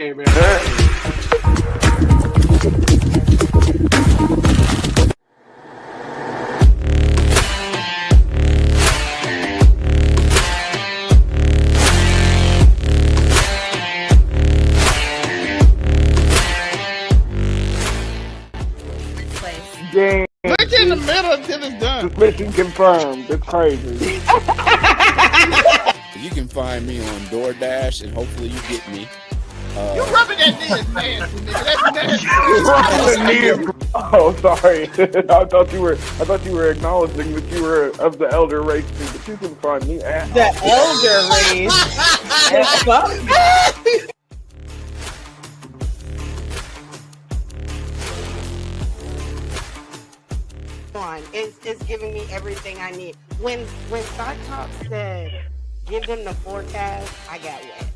Okay, man. Game. Look in the middle until it's done. Mission confirmed. It's crazy. You can find me on DoorDash, and hopefully you get me. You rubbing that knee is nasty, nigga. That's nasty. Oh, sorry. I thought you were acknowledging that you were of the elder race too, but you can find me at The elder race. It's giving me everything I need. When Stock Talk said give them the forecast, I got wet.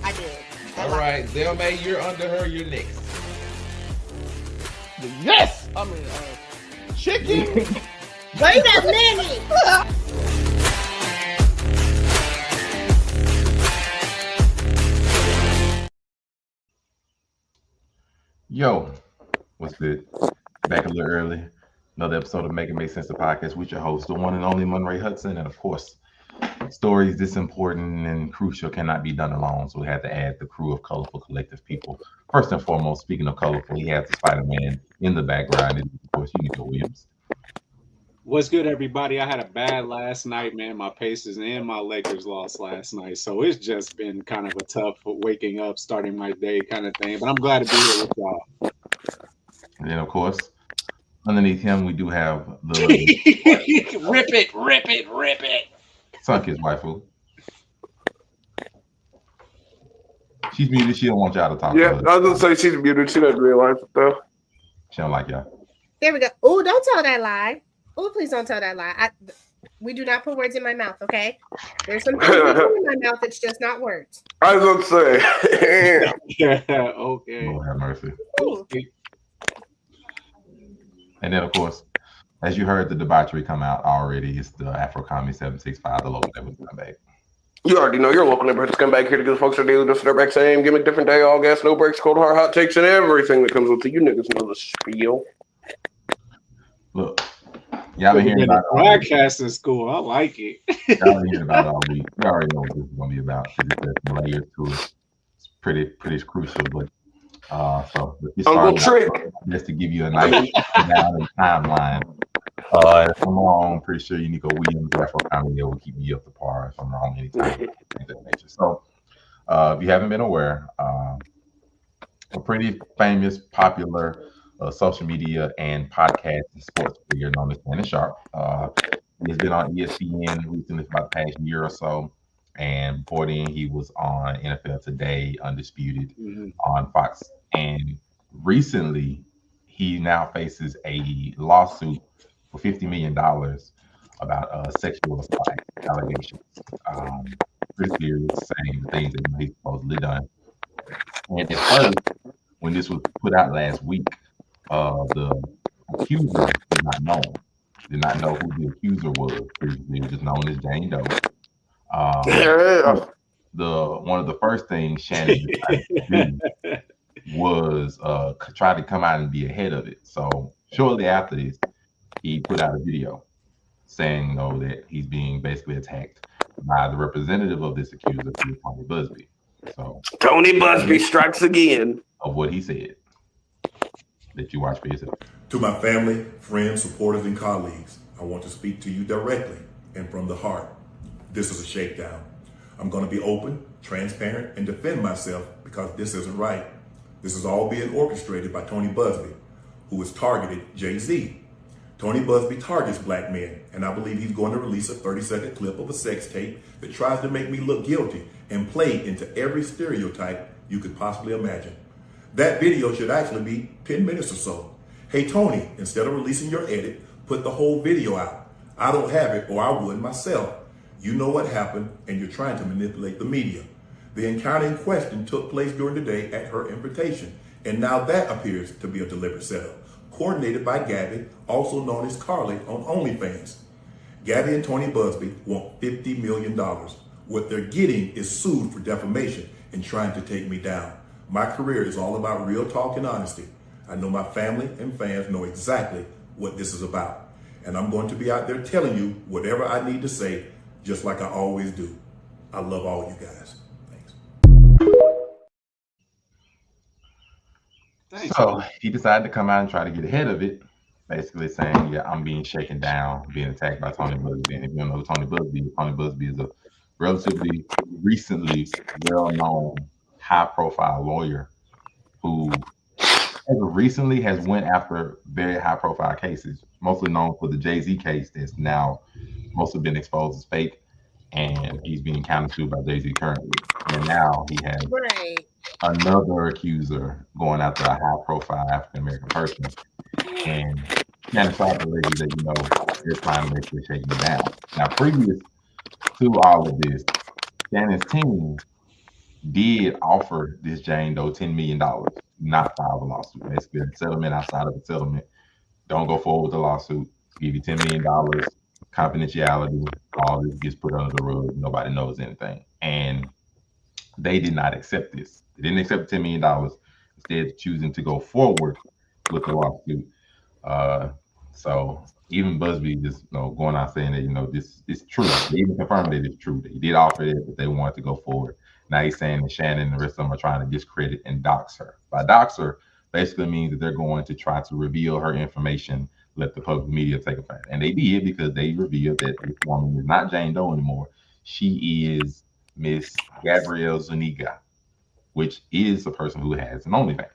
I did. All right, Zelmay, you're under her. You're next. Yes! I mean, chicken. Wait a minute. Yo, what's good? Back a little early. Another episode of Make It Make Sense, the podcast with your host, the one and only Monray Hudson. And of course, stories this important and crucial cannot be done alone. So we had to add the crew of colorful collective people. First and foremost, speaking of colorful, he has the Spider-Man in the background. And of course, Unico Williams. What's good, everybody? I had a bad last night, man. My Pacers and my Lakers lost last night. So it's just been kind of a tough waking up, starting my day kind of thing. But I'm glad to be here with y'all. And then, of course, underneath him, we do have the Rip it. Sunkissed waifu. She's muted. She don't want y'all to talk. Yeah, to her. I was gonna say she's muted. She doesn't realize it though. She don't like y'all. There we go. Oh, don't tell that lie. Oh, please don't tell that lie. We do not put words in my mouth, okay? There's some things in my mouth that's just not words. I was gonna say. Yeah, okay. Lord have mercy. Ooh. And then, of course, as you heard the debauchery come out already, it's the Afro Comedy 765, the local level comeback. You already know you're welcome to come back here to give the folks their daily dose of back same gimmick, different day, all gas, no breaks, cold hard, hot takes, and everything that comes with it. You niggas know the spiel. Look, y'all been hearing about it all week. Broadcasting school. I like it. Y'all been hearing about it all week. You already know what this is going to be about. There's some layers to it. It's pretty crucial, but so Uncle Trick. Just to give you a nice down and timeline. If I'm wrong, I'm pretty sure Unico Williams, Afro Comedy will keep me up to par if I'm wrong anytime. Things of that nature. So, if you haven't been aware, a pretty famous, popular social media and podcast and sports figure known as Shannon. He's been on ESPN recently for about the past year or so. And before then, he was on NFL Today, Undisputed, on Fox. And recently, he now faces a lawsuit for $50 million about sexual assault allegations. Pretty serious, saying the things that he's supposedly done. And at first, when this was put out last week, the accuser did not know who the accuser was. Previously, it was just known as Jane Doe. One of the first things Shannon decided to do was try to come out and be ahead of it. So shortly after this, he put out a video saying, that he's being basically attacked by the representative of this accuser, Tony Busby. So Tony Busby strikes again. Of what he said. That you watch for yourself. To my family, friends, supporters, and colleagues, I want to speak to you directly and from the heart. This is a shakedown. I'm going to be open, transparent, and defend myself because this isn't right. This is all being orchestrated by Tony Busby, who has targeted Jay-Z. Tony Busby targets black men, and I believe he's going to release a 30-second clip of a sex tape that tries to make me look guilty and play into every stereotype you could possibly imagine. That video should actually be 10 minutes or so. Hey, Tony, instead of releasing your edit, put the whole video out. I don't have it, or I would myself. You know what happened, and you're trying to manipulate the media. The encounter in question took place during the day at her invitation, and now that appears to be a deliberate setup, coordinated by Gabby, also known as Carly on OnlyFans. Gabby and Tony Busby want $50 million. What they're getting is sued for defamation and trying to take me down. My career is all about real talk and honesty. I know my family and fans know exactly what this is about. And I'm going to be out there telling you whatever I need to say, just like I always do. I love all you guys. Thanks. So he decided to come out and try to get ahead of it, basically saying, yeah, I'm being shaken down, being attacked by Tony Busby. And if you don't know who Tony Busby is a relatively recently well-known, high-profile lawyer who recently has went after very high-profile cases, mostly known for the Jay-Z case that's now mostly been exposed as fake, and he's being countersued by Jay-Z currently. And now he has another accuser going after a high-profile African-American person. And Shannon Sharpe alleges that, you know, they're trying to make this shaking down. Now, previous to all of this, Shannon's team did offer this Jane Doe $10 million, not file a lawsuit. Basically, a settlement outside of the settlement. Don't go forward with the lawsuit. Give you $10 million, confidentiality. All this gets put under the rug. Nobody knows anything. And they did not accept this. They didn't accept $10 million. Instead, choosing to go forward with the lawsuit. So even Busby just going out saying that, you know, this is true. They even confirmed that it's true. They did offer it, but they wanted to go forward. Now he's saying that Shannon and the rest of them are trying to discredit and dox her. By dox her, basically means that they're going to try to reveal her information, let the public media take effect. And they did, because they revealed that this woman is not Jane Doe anymore. She is Miss Gabrielle Zuniga, which is a person who has an OnlyFans.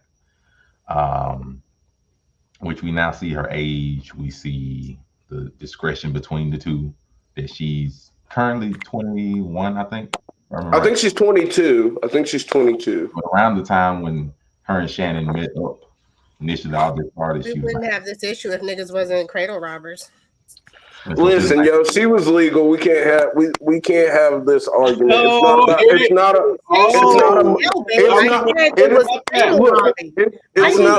Which we now see her age. We see the discretion between the two, that she's currently 21, I think. I think she's 22. But around the time when her and Shannon met up, initially all this started, We wouldn't have this issue if niggas wasn't cradle robbers. Listen, yo, she was legal. We can't have this argument. It's not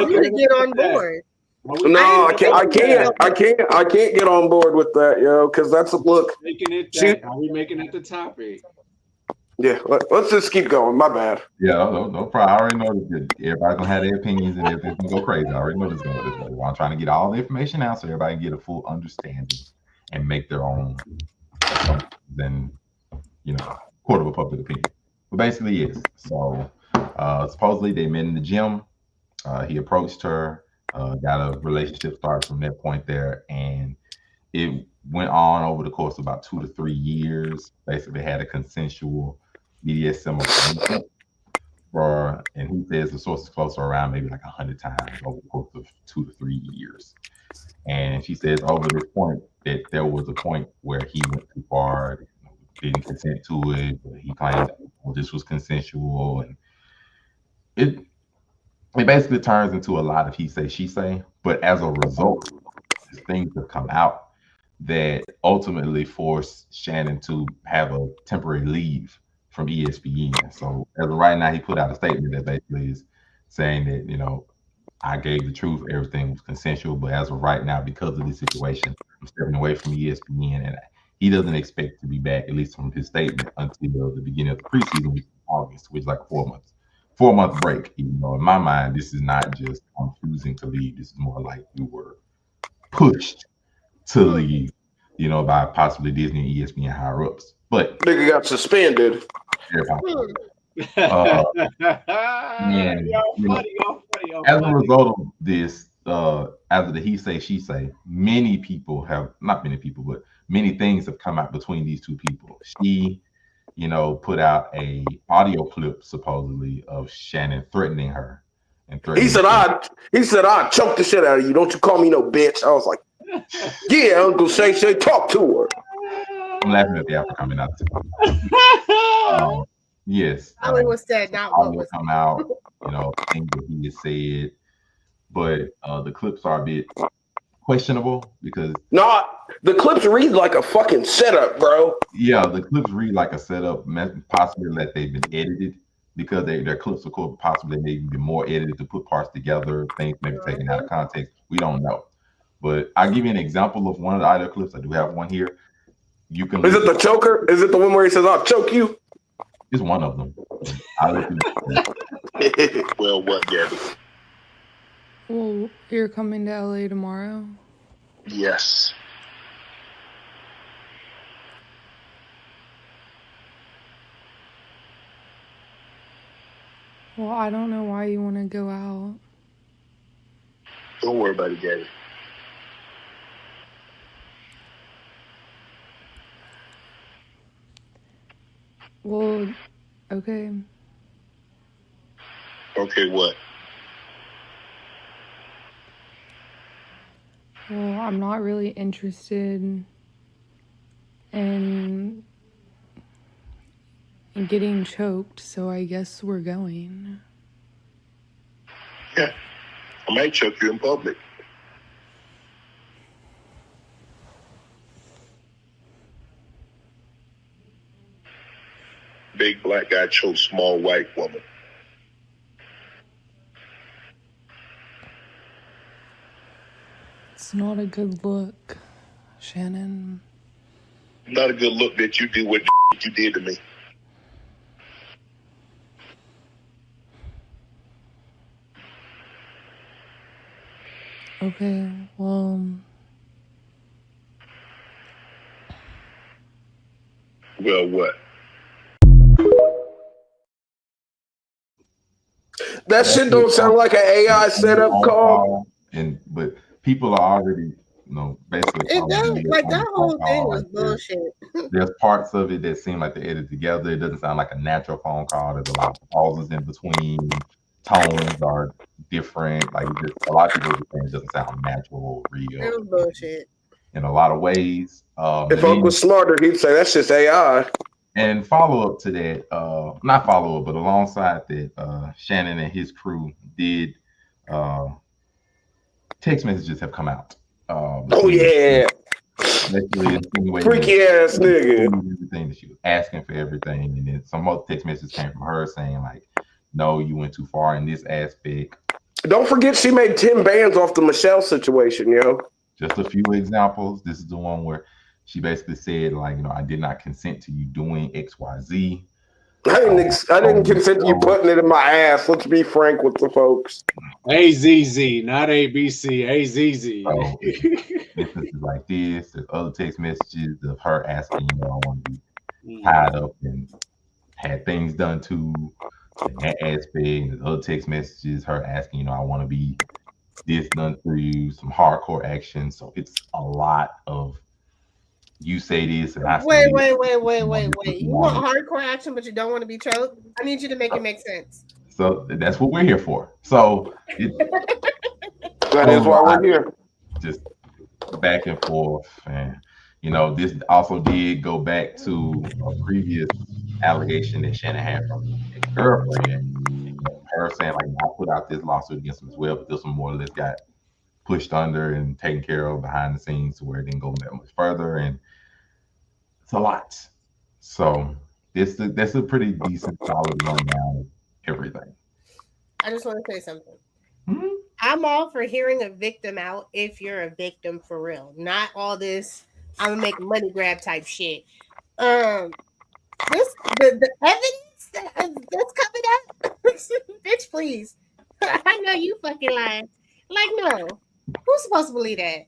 to get on board. No, I can't get on board with that, yo, because that's a look. Are we making it the topic? Yeah, let's just keep going. My bad. Yeah, no problem. I already know that everybody's gonna have their opinions and everything's gonna go crazy. I already know this is going this way. I'm trying to get all the information out so everybody can get a full understanding and make their own then, you know, court of a public opinion. But basically, yes. So supposedly they met in the gym. He approached her, got a relationship started from that point there, and it went on over the course of about 2 to 3 years. Basically had a consensual BDSM arrangement and he says the source is closer around maybe like 100 times over the course of 2 to 3 years. And she says over this point that there was a point where he went too far, didn't consent to it, but he claimed this was consensual, and it basically turns into a lot of he say, she say. But as a result, things have come out that ultimately forced Shannon to have a temporary leave from ESPN. So as of right now, he put out a statement that basically is saying that, you know, I gave the truth, everything was consensual, but as of right now, because of this situation, I'm stepping away from ESPN, and he doesn't expect to be back, at least from his statement, until the beginning of the preseason, which is August, which is like 4 month break. Even though in my mind, this is not just I'm choosing to leave. This is more like we were pushed to leave, you know, by possibly Disney and ESPN higher ups. But nigga got suspended. And, you know, as a result of this, after the he say, she say, many things have come out between these two people. She, you know, put out a audio clip supposedly of Shannon threatening her. He said, I choke the shit out of you. Don't you call me no bitch. I was like, yeah, Uncle Shay, talk to her. I'm laughing at the apple coming out. Yes. Hollywood said not what was come out, you know, things that he has said. But the clips are a bit questionable because the clips read like a fucking setup, bro. Yeah, the clips read like a setup, possibly that they've been edited, because their clips, of course, possibly they've been more edited to put parts together, things maybe taken out of context. We don't know. But I'll give you an example of one of the audio clips. I do have one here. You can. Is it the choker? Is it the one where he says, "I'll choke you"? It's one of them. I'll let you. Well, what, Gabby? Well, you're coming to LA tomorrow? Yes. Well, I don't know why you want to go out. Don't worry about it, Gabby. Well, okay. Okay, what? Well, I'm not really interested in getting choked, so I guess we're going. Yeah. I might choke you in public. Big black guy chokes small white woman. It's not a good look, Shannon. Not a good look that you do what you did to me. Okay, well... Well, what? That shit don't sound like an AI setup call. But people are already, basically. It does. Like that whole thing was bullshit. There's parts of it that seem like they edited together. It doesn't sound like a natural phone call. There's a lot of pauses in between. Tones are different. Like just a lot of people saying it doesn't sound natural or real. It was bullshit. In a lot of ways. If Unc was smarter, he'd say that's just AI. And follow up to that, not follow up, but alongside that, Shannon and his crew did text messages have come out. Oh yeah. Freaky ass nigga. Everything that she was asking for everything, and then some other text messages came from her saying like, "No, you went too far in this aspect." Don't forget, she made 10 bands off the Michelle situation, yo. Just a few examples. This is the one where she basically said like, I did not consent to you doing X, Y, Z. I didn't consent to you putting it in my ass. Let's be frank with the folks. AZZ, not ABC. AZZ. So, instances like this, there's other text messages of her asking, I want to be tied up and had things done to that aspect. There's other text messages, her asking, I want to be this done for you, some hardcore action. So it's a lot of you say this and I say Wait. this. You want hardcore action, but you don't want to be choked? I need you to make it make sense. So that's what we're here for. So that is why we're here. Just back and forth. And, this also did go back to a previous allegation that Shannon had from his girlfriend. Her saying, like, I put out this lawsuit against him as well, but this one more or less got pushed under and taken care of behind the scenes to where it didn't go that much further. And it's a lot. So that's a pretty decent, solid rundown of everything. I just want to say something. Mm-hmm. I'm all for hearing a victim out if you're a victim for real. Not all this I'm gonna make money grab type shit. The evidence that's coming up, bitch, please. I know you fucking lying. Like, no. Who's supposed to believe that?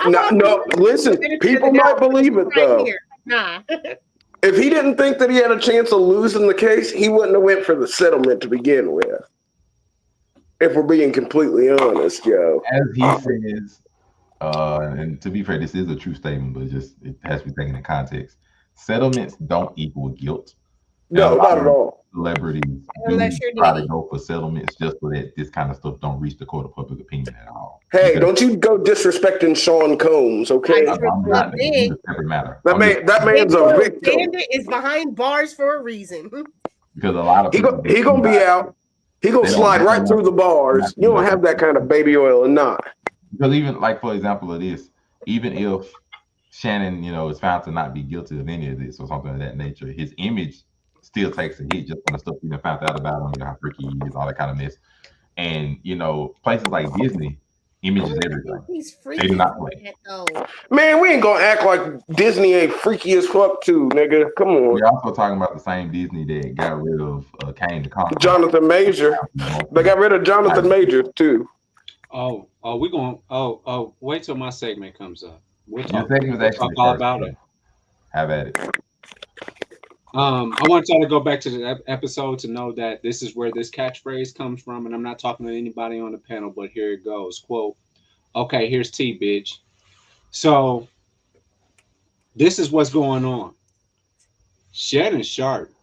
No, listen, people might believe it though. Here. Nah. If he didn't think that he had a chance of losing the case, he wouldn't have went for the settlement to begin with. If we're being completely honest, yo. As he says, and to be fair, this is a true statement, but it has to be taken in context. Settlements don't equal guilt. No, not at all. Celebrities try to go for settlements just so that this kind of stuff don't reach the court of public opinion at all. Hey, don't you go disrespecting Sean Combs, okay? I'm not. It's a separate matter. That man's a victim. Bandit is behind bars for a reason. Because a lot of people he gonna be out. He gonna slide right through the bars. You don't have that kind of baby oil and not. Because even like for example of this, even if Shannon, is found to not be guilty of any of this or something of that nature, his image still takes a hit just from the stuff you found out about him, how freaky he is, all that kind of mess. And places like Disney Image is everything. He's They freaky. do not play. Man, we ain't gonna act like Disney ain't freaky as fuck too, nigga. Come on. We're also talking about the same Disney that got rid of Kane the Conqueror. Jonathan Major. They got rid of Jonathan Major too. We're going. Wait till my segment comes up. We'll Your talk, segment was actually all first, about so it. Have at it. I want y'all to go back to the episode to know that this is where this catchphrase comes from, and I'm not talking to anybody on the panel, but here it goes. Quote, okay, here's T, bitch. So this is what's going on. Shannon Sharpe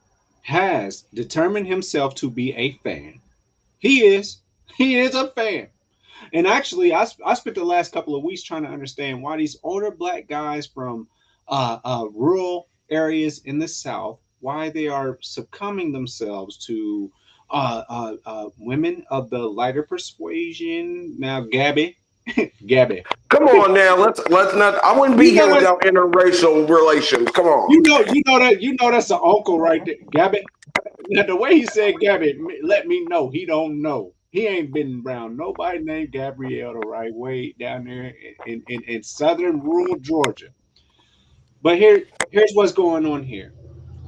has determined himself to be a fan. He is a fan. And actually, I spent the last couple of weeks trying to understand why these older black guys from rural areas in the South, why they are succumbing themselves to women of the lighter persuasion. Now, Gabby. Come on now, let's not. I wouldn't be here without interracial relations. Come on. You know that's an uncle right there, Gabby. Now, the way he said Gabby, let me know he don't know. He ain't been around nobody named Gabrielle the right way down there in southern rural Georgia. But here's what's going on here.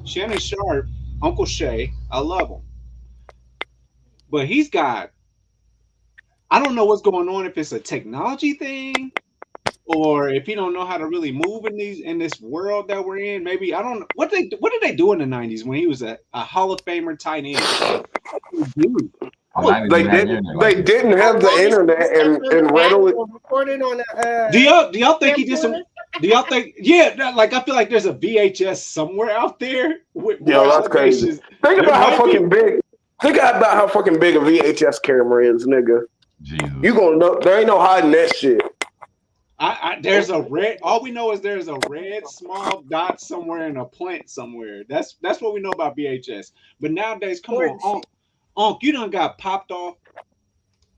Shannon Sharpe, Uncle Shay, I love him. But he's got, I don't know what's going on, if it's a technology thing or if he don't know how to really move in this world that we're in. Maybe, I don't know. What did they do in the 90s when he was a Hall of Famer tight end? Dude. They didn't have the internet and readily recorded on a. Do y'all think he did some? Do y'all think? Yeah, like I feel like there's a VHS somewhere out there. Yo, that's crazy. Think about how fucking big. Think about how fucking big a VHS camera is, nigga. Jesus. You gonna know? There ain't no hiding that shit. There's a red. All we know is there's a red small dot somewhere in a plant somewhere. That's what we know about VHS. But nowadays, come on, Unc, you done got popped off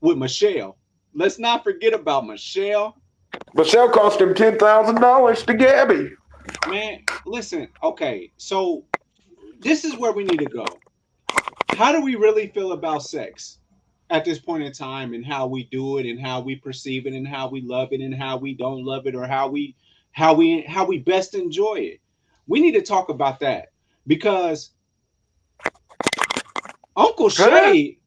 with Michelle. Let's not forget about Michelle. Michelle cost him $10,000 to Gabby. Man, listen. Okay, so this is where we need to go. How do we really feel about sex at this point in time, and how we do it, and how we perceive it, and how we love it, and how we don't love it, or how we best enjoy it? We need to talk about that, because Uncle Shay,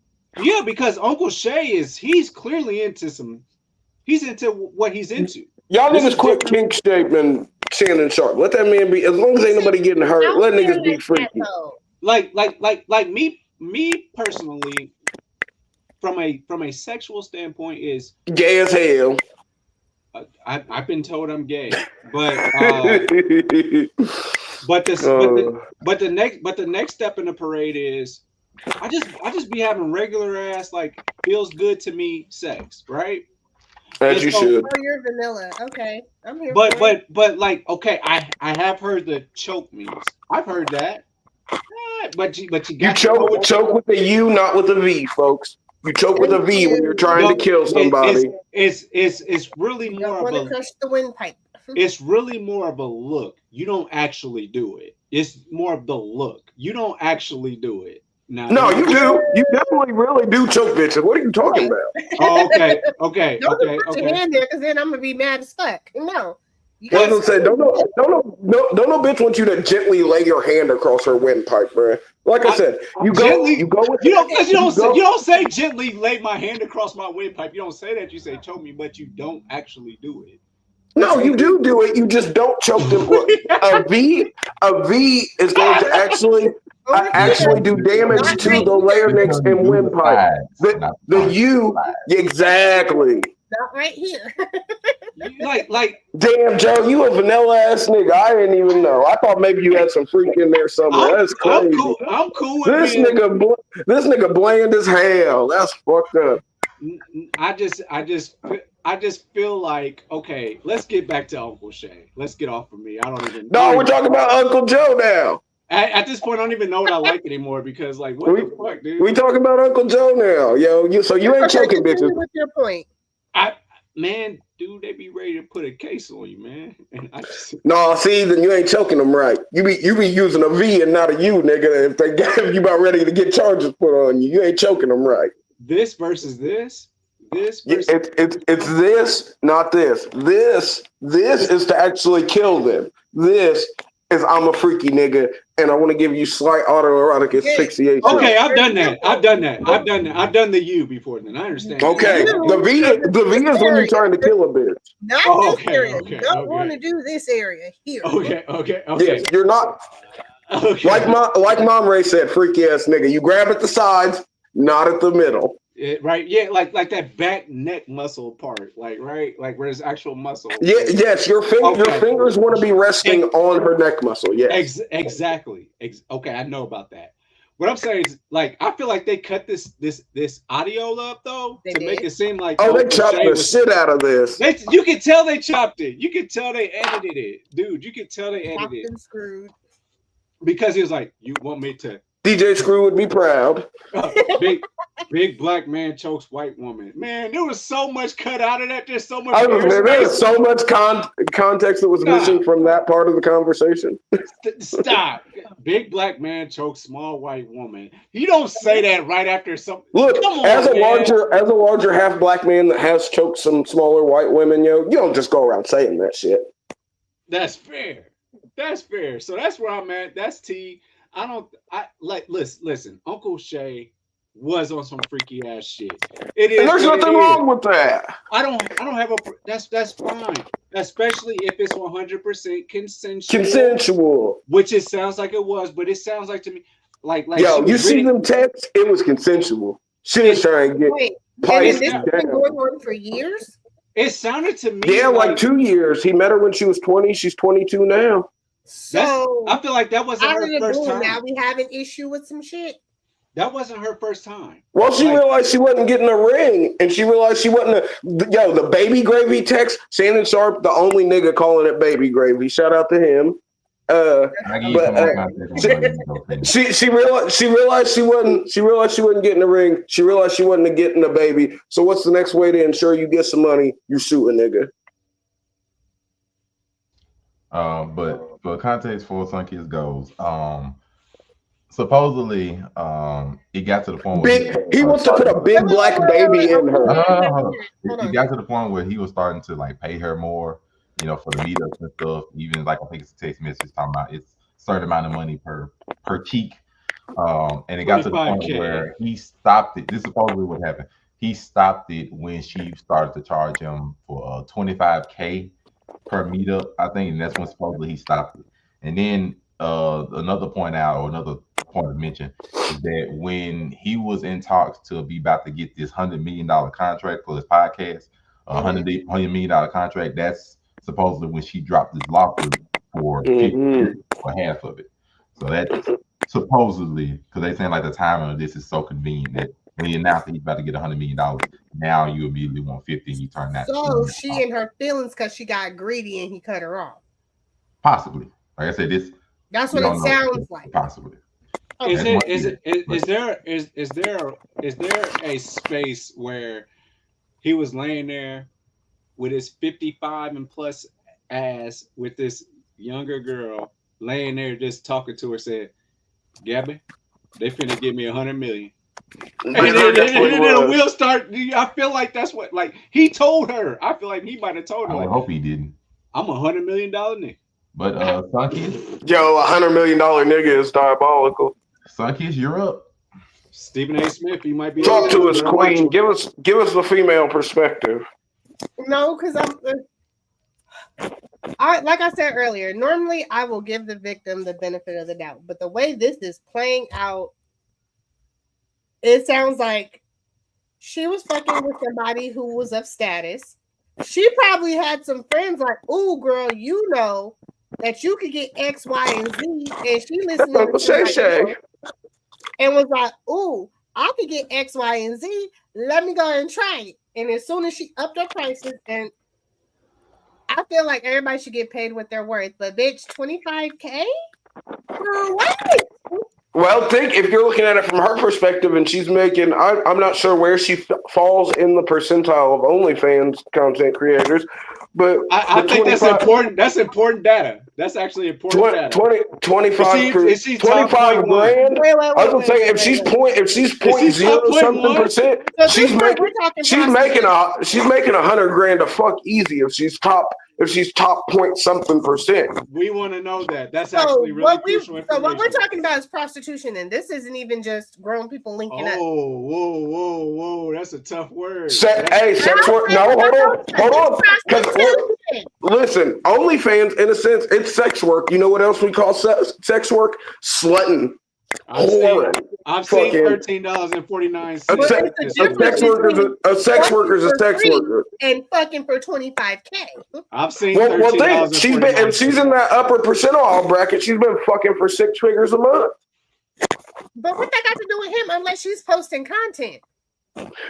because Uncle Shay he's clearly into what he's into. Y'all niggas quit kink shaming Shannon Sharpe. Let that man be. As long as ain't nobody getting hurt, let niggas be freaky. Like me personally, from a sexual standpoint, is gay as hell. I've been told I'm gay, but the next step in the parade is I just be having regular ass, like, feels good to me sex, right? As you should. Oh, you're vanilla. Okay, I'm here. But like, okay, I have heard the choke means. I've heard that. But you choke with a U, not with a V, folks. You choke with a V when you're trying to kill somebody. It's really more of a crush the windpipe. It's really more of a look. You don't actually do it. It's more of the look. You don't actually do it. No, you do. You definitely really do choke bitches. What are you talking about? Oh, okay. Don't put your hand there, because then I'm gonna be mad as fuck. No. Don't no bitch want you to gently lay your hand across her windpipe, bro. Like I said, you don't say gently lay my hand across my windpipe. You don't say that. You say choke me, but you don't actually do it. No, you do it. You just don't choke them. A V is going to actually do damage to the larynx and windpipe. The U, exactly. Not right here. like damn, Joe, you a vanilla ass nigga. I didn't even know. I thought maybe you had some freak in there somewhere. That's crazy. I'm cool with this nigga bland as hell. That's fucked up. I just feel like, okay, let's get back to Uncle Shay. Let's get off of me. I don't even know. No, we're talking about Uncle Joe now. At this point, I don't even know what I like anymore, because, like, what the fuck, dude? We talking about Uncle Joe now, yo. So you ain't choking bitches. What's your point? Man, dude, they be ready to put a case on you, man. No, see, then you ain't choking them right. You be using a V and not a U, nigga. If you about ready to get charges put on you, you ain't choking them right. This versus this, This Yeah, person. it's this, not this. This is to actually kill them. This is I'm a freaky nigga and I want to give you slight autoerotic asphyxiation. Okay, I've done that. I've done the U before then. I understand. Okay, the V is when you're trying to kill a bitch. Not this area. You don't want to do this area here. Okay. Yes, you're not. Okay. Like Mom Ray said, freaky ass nigga. You grab at the sides, not at the middle. Right, yeah, like that back neck muscle part, like right, like where there's actual muscle. Yeah, yes, your fingers want to be resting on her neck muscle. Yes, exactly. Okay, I know about that. What I'm saying is, like, I feel like they cut this audio up though to make it seem like they chopped the shit out of this. You can tell they chopped it. You can tell they edited it, dude. You can tell they edited it. Screwed. Because he was like, "You want me to?" DJ Screw would be proud. Big black man chokes white woman. Man, there was so much cut out of that. There's so much. There was so much context that was missing from that part of the conversation. Stop. Big black man chokes small white woman. You don't say that right after something. Look, as a larger half black man that has choked some smaller white women, you don't just go around saying that shit. That's fair. So that's where I'm at. That's T. Listen, Uncle Shay was on some freaky ass shit. It is. And there's nothing wrong with that. I don't have a. That's fine, especially if it's 100% consensual. Consensual, which it sounds like it was, but it sounds like to me like. Yo, you see them texts? It was consensual. She was trying to get. Wait, and this has been going on for years. It sounded to me. Yeah, like 2 years. He met her when she was 20. She's 22 now. So I feel like that wasn't her first time. Now we have an issue with some shit. That wasn't her first time. Well, she realized she wasn't getting a ring, and she realized she wasn't. The baby gravy text. Shannon Sharpe, the only nigga calling it baby gravy. Shout out to him. She realized she wasn't getting a ring. She realized she wasn't getting a baby. So what's the next way to ensure you get some money? You shoot a nigga. But for context for Sun Kiss goes, supposedly it got to the point where he wants to put a big black baby in her. It got to the point where he was starting to like pay her more, for the meetups and stuff. Even like I think it's a text message talking about it's a certain amount of money per cheek. And it got to the point where he stopped it. This is supposedly what happened. He stopped it when she started to charge him for $25K per meetup, I think, and that's when supposedly he stopped it. And then another point of mention is that when he was in talks to be about to get this $100 million contract for his podcast, $100 million contract, that's supposedly when she dropped this lawsuit for 50 for half of it. So that's supposedly, because they saying like the timing of this is so convenient that when he announced that he's about to get $100 million, now you immediately want 50 and you turn that. So she in her feelings because she got greedy and he cut her off. Possibly. Like I said, that's what it sounds like. Possibly. Is there a space where he was laying there with his 55 and plus ass with this younger girl laying there just talking to her, said, Gabby, they finna give me $100 million. And then the wheel start. I feel like that's what, like, he told her. I feel like he might have told her. I hope he didn't. I'm $100 million nigga. But Sunkiss, yo, $100 million nigga is diabolical. Sunkiss, you're up. Stephen A. Smith, you might be. Talk to us, Queen. Give us the female perspective. No, because like I said earlier, normally I will give the victim the benefit of the doubt, but the way this is playing out, it sounds like she was fucking with somebody who was of status. She probably had some friends like, "Ooh, girl, you know that you could get X, Y, and Z," and she listened to Shay and was like, "Ooh, I could get X, Y, and Z. Let me go and try it." And as soon as she upped her prices, and I feel like everybody should get paid what they're worth, but bitch, $25K for what? Well, if you're looking at it from her perspective, and she's making, I'm not sure where she falls in the percentile of OnlyFans content creators, But I think that's important. That's important data. That's actually important data. 25 Is she top 25 grand. Wait, I was gonna say if she's point zero something percent, she's making $100,000 a fuck easy if she's top point something percent. We want to know that. That's actually really crucial information. So what we're talking about is prostitution, and this isn't even just grown people linking up. Whoa! That's a tough word. Sex work. No, hold on. Listen, OnlyFans, in a sense, it's sex work. You know what else we call sex work? Slutting. I've seen $13.49. A sex worker is a sex worker. And fucking for $25K. I've seen she's in that upper percentile bracket. She's been fucking for 6 figures a month. But what that got to do with him unless she's posting content?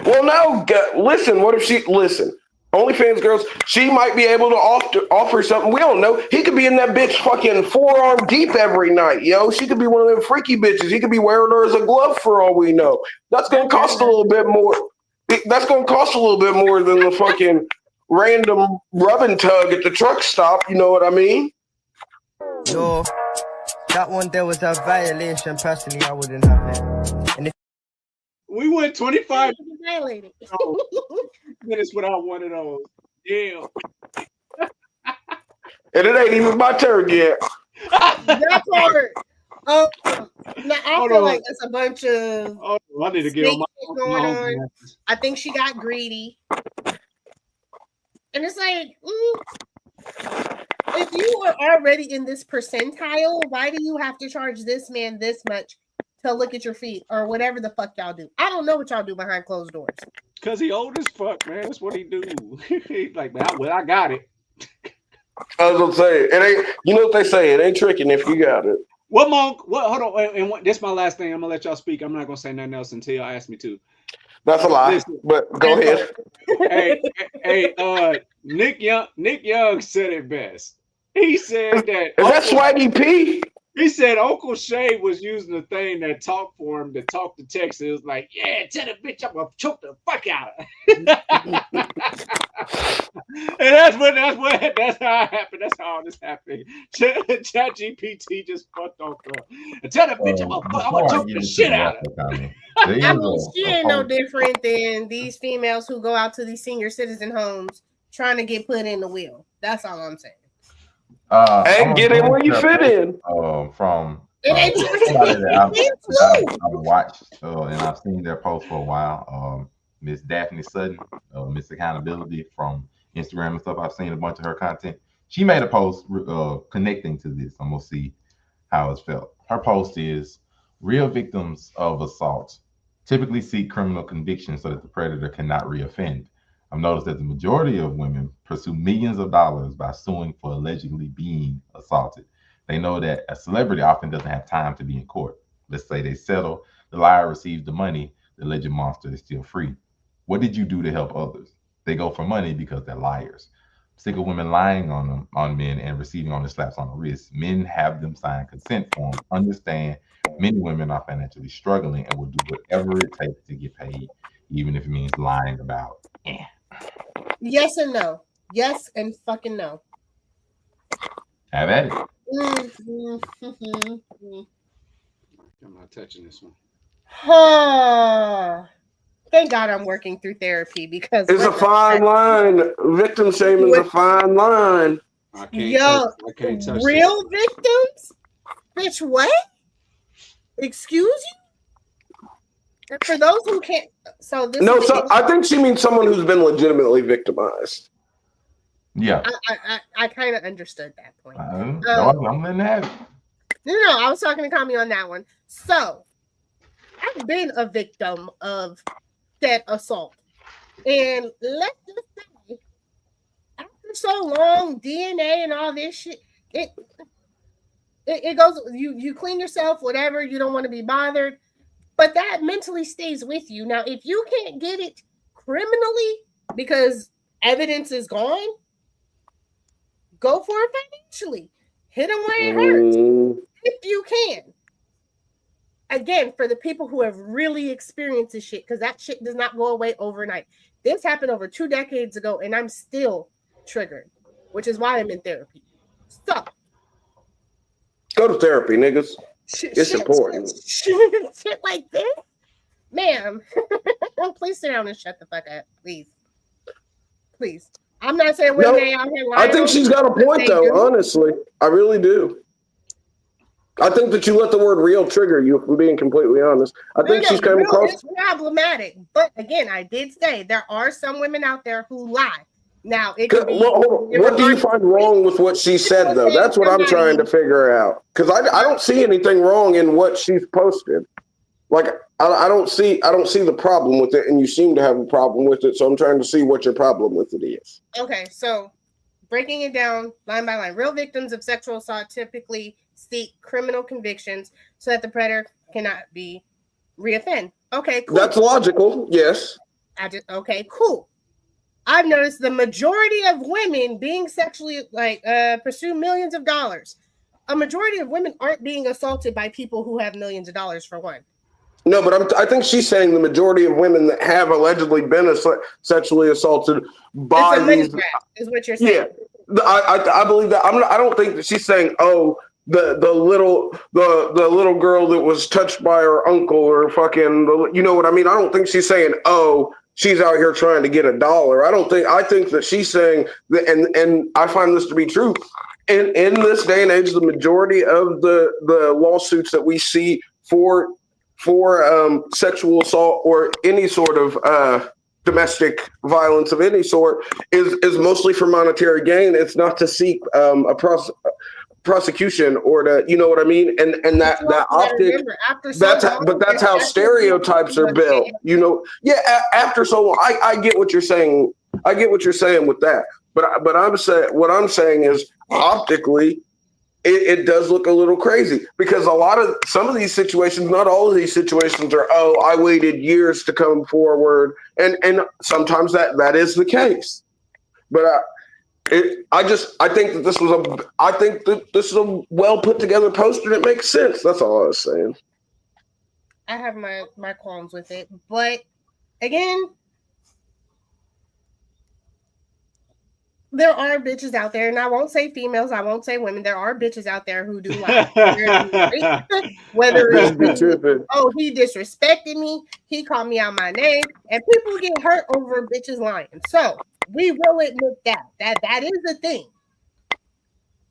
Well, no. Listen, what if OnlyFans girls, she might be able to offer something. We don't know. He could be in that bitch fucking forearm deep every night, yo. She could be one of them freaky bitches. He could be wearing her as a glove for all we know. That's going to cost a little bit more. That's going to cost a little bit more than the fucking random rubbing tug at the truck stop. You know what I mean? Yo, that one there was a violation. Personally, I wouldn't have it. And we went 25 minutes without one of those. Damn. And it ain't even my turn yet. That part. Now I feel like it's a bunch of I need to get on going on. I think she got greedy. And it's like, if you are already in this percentile, why do you have to charge this man this much to look at your feet or whatever the fuck y'all do? I don't know what y'all do behind closed doors. Cause he old as fuck, man. That's what he do. He's like, man, I got it. I was gonna say it ain't. You know what they say? It ain't tricking if you got it. What Monk? What? Hold on. And this is my last thing. I'm gonna let y'all speak. I'm not gonna say nothing else until y'all ask me to. That's a lie. Listen, but go ahead. Nick Young said it best. He said that. Is that Swaggy P? He said Uncle Shay was using the thing that talked for him to talk to Texas. It was like, yeah, tell the bitch I'm gonna choke the fuck out of her. And that's how it happened. That's how this happened. ChatGPT just fucked off her. And tell the bitch I'm gonna choke the shit out of her. I mean, she ain't no different than these females who go out to these senior citizen homes trying to get put in the wheel. That's all I'm saying. And get in where you fit in. From I've watched and I've seen their post for a while. Miss Daphne Sutton, Miss Accountability from Instagram and stuff. I've seen a bunch of her content. She made a post connecting to this. I'm gonna see how it's felt. Her post is: real victims of assault typically seek criminal conviction so that the predator cannot reoffend. I've noticed that the majority of women pursue millions of dollars by suing for allegedly being assaulted. They know that a celebrity often doesn't have time to be in court. Let's say they settle, the liar receives the money, the alleged monster is still free. What did you do to help others? They go for money because they're liars. Sick of women lying on men and receiving only slaps on the wrist. Men have them sign consent forms. Understand, many women are financially struggling and will do whatever it takes to get paid, even if it means lying about it. Yes and no. Yes and fucking no. Have at it. I'm not touching this one. Thank God I'm working through therapy because it's a fine line. Victim shaming is a fine line. I can't touch real this. Victims? Bitch, what? Excuse you? For those who can't, I think she means someone who's been legitimately victimized. Yeah, I kind of understood that point. I'm letting that. No, I was talking to Kami on that one. So, I've been a victim of that assault, and let's just say, after so long, DNA and all this shit, it goes. You clean yourself, whatever. You don't want to be bothered. But that mentally stays with you. Now, if you can't get it criminally because evidence is gone, go for it financially. Hit them where it hurts. If you can. Again, for the people who have really experienced this shit, because that shit does not go away overnight. This happened over 2 decades ago, and I'm still triggered, which is why I'm in therapy. So go to therapy, niggas. It's important. Shit like this, ma'am. Please sit down and shut the fuck up, please. Please. I'm not saying women ain't out here lying. I think she's got a point, though. Honestly, I really do. I think that you let the word real trigger you, if I'm being completely honest. I think she's come across. It's problematic. But again, I did say there are some women out there who lie. Now, it could be. What do you find wrong with what she said, though? That's what I'm trying to figure out. Because I don't see anything wrong in what she's posted. Like, I don't see the problem with it, and you seem to have a problem with it. So I'm trying to see what your problem with it is. Okay, so breaking it down line by line, real victims of sexual assault typically seek criminal convictions so that the predator cannot be reoffend. Okay, cool. That's logical. Yes. Okay, cool. I've noticed the majority of women being sexually pursue millions of dollars. A majority of women aren't being assaulted by people who have millions of dollars, for one. No, but I think she's saying the majority of women that have allegedly been sexually assaulted by these is what you're saying. Yeah, I believe that. I don't think that she's saying, oh, the little girl that was touched by her uncle or fucking, you know what I mean? I don't think she's saying, oh, she's out here trying to get $1. I think that she's saying that, and I find this to be true. In this day and age, the majority of the lawsuits that we see for sexual assault or any sort of domestic violence of any sort is mostly for monetary gain. It's not to seek a prosecution or to, you know what I mean? And that optic, that's how stereotypes are built. You know, after so long, I get what you're saying. I get what you're saying with that. But what I'm saying is optically, it does look a little crazy because some of these situations, not all of these situations are, oh, I waited years to come forward. And sometimes that is the case. But I think that this is a well put together post and it makes sense. That's all I was saying. I have my qualms with it. But again, there are bitches out there, and I won't say females, I won't say women. There are bitches out there who do lie. Whether it's, oh, he disrespected me, he called me out my name, and people get hurt over bitches lying. So we will admit that is a thing.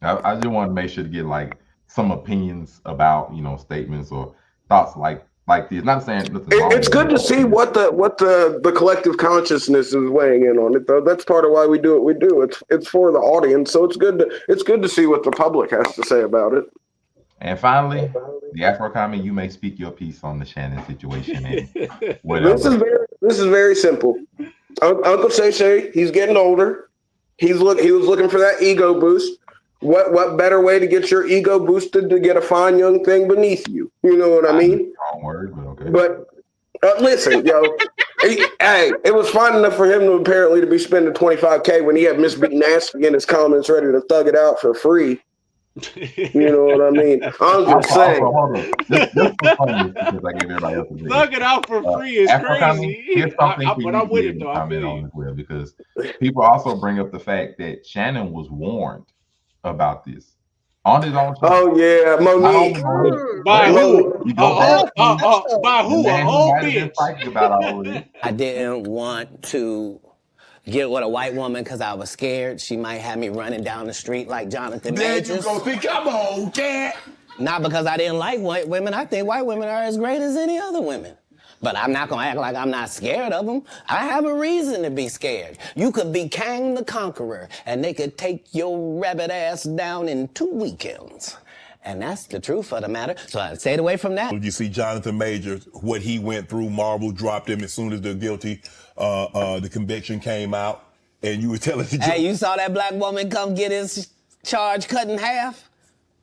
I just want to make sure to get like some opinions about statements or thoughts like these. Not saying it's good to see what the collective consciousness is weighing in on it, though. That's part of why we do what we do. It's for the audience, so it's good to see what the public has to say about it. And finally, the Afro comment, you may speak your piece on the Shannon situation. And this is very simple. Uncle Shay, he's getting older. He was looking for that ego boost. What better way to get your ego boosted to get a fine young thing beneath you? You know what I mean? Wrong word, but okay. But listen, yo, hey, it was fine enough for him to be spending $25K when he had Miss B Nasty in his comments ready to thug it out for free. You know what I mean? I'm just saying. Thug it out for free is crazy. Here's something but I'm with it though. I feel you. As well, because people also bring up the fact that Shannon was warned about this on his own show. Oh yeah, Monique. By who? By who? A whole bitch. I didn't want to get with a white woman because I was scared she might have me running down the street like Jonathan Majors. There you go. See, come on, cat. Not because I didn't like white women. I think white women are as great as any other women. But I'm not going to act like I'm not scared of them. I have a reason to be scared. You could be Kang the Conqueror, and they could take your rabbit ass down in 2 weekends. And that's the truth of the matter. So I stayed away from that. You see Jonathan Majors, what he went through, Marvel dropped him as soon as the conviction came out. And you were telling the Hey, you saw that black woman come get his charge cut in half?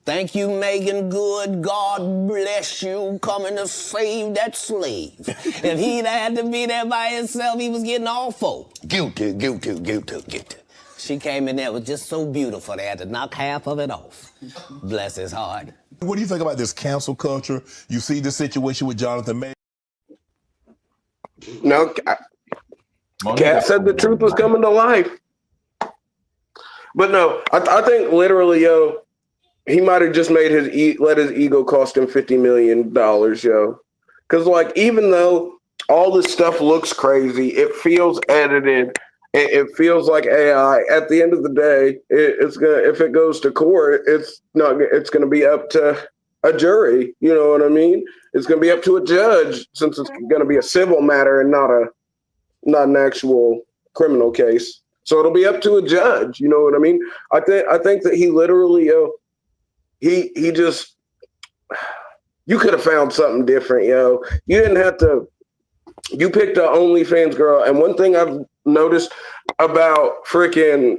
Thank you, Megan Good. God bless you coming to save that slave. If he'd had to be there by himself, he was getting all four. Guilty. She came in there, was just so beautiful, they had to knock half of it off. Bless his heart. What do you think about this cancel culture? You see the situation with Jonathan Majors? No, Kat said the truth was coming to life. But no, I think literally, yo, he might have just made let his ego cost him $50 million, yo. Because like, even though all this stuff looks crazy, it feels edited. It feels like AI. At the end of the day, it's gonna, if it goes to court, it's gonna be up to a jury. You know what I mean? It's gonna be up to a judge, since it's gonna be a civil matter and not an actual criminal case. So it'll be up to a judge. You know what I mean? I think that he literally, he just, you could have found something different, yo. You didn't have to. You picked an OnlyFans girl, and one thing I've noticed about freaking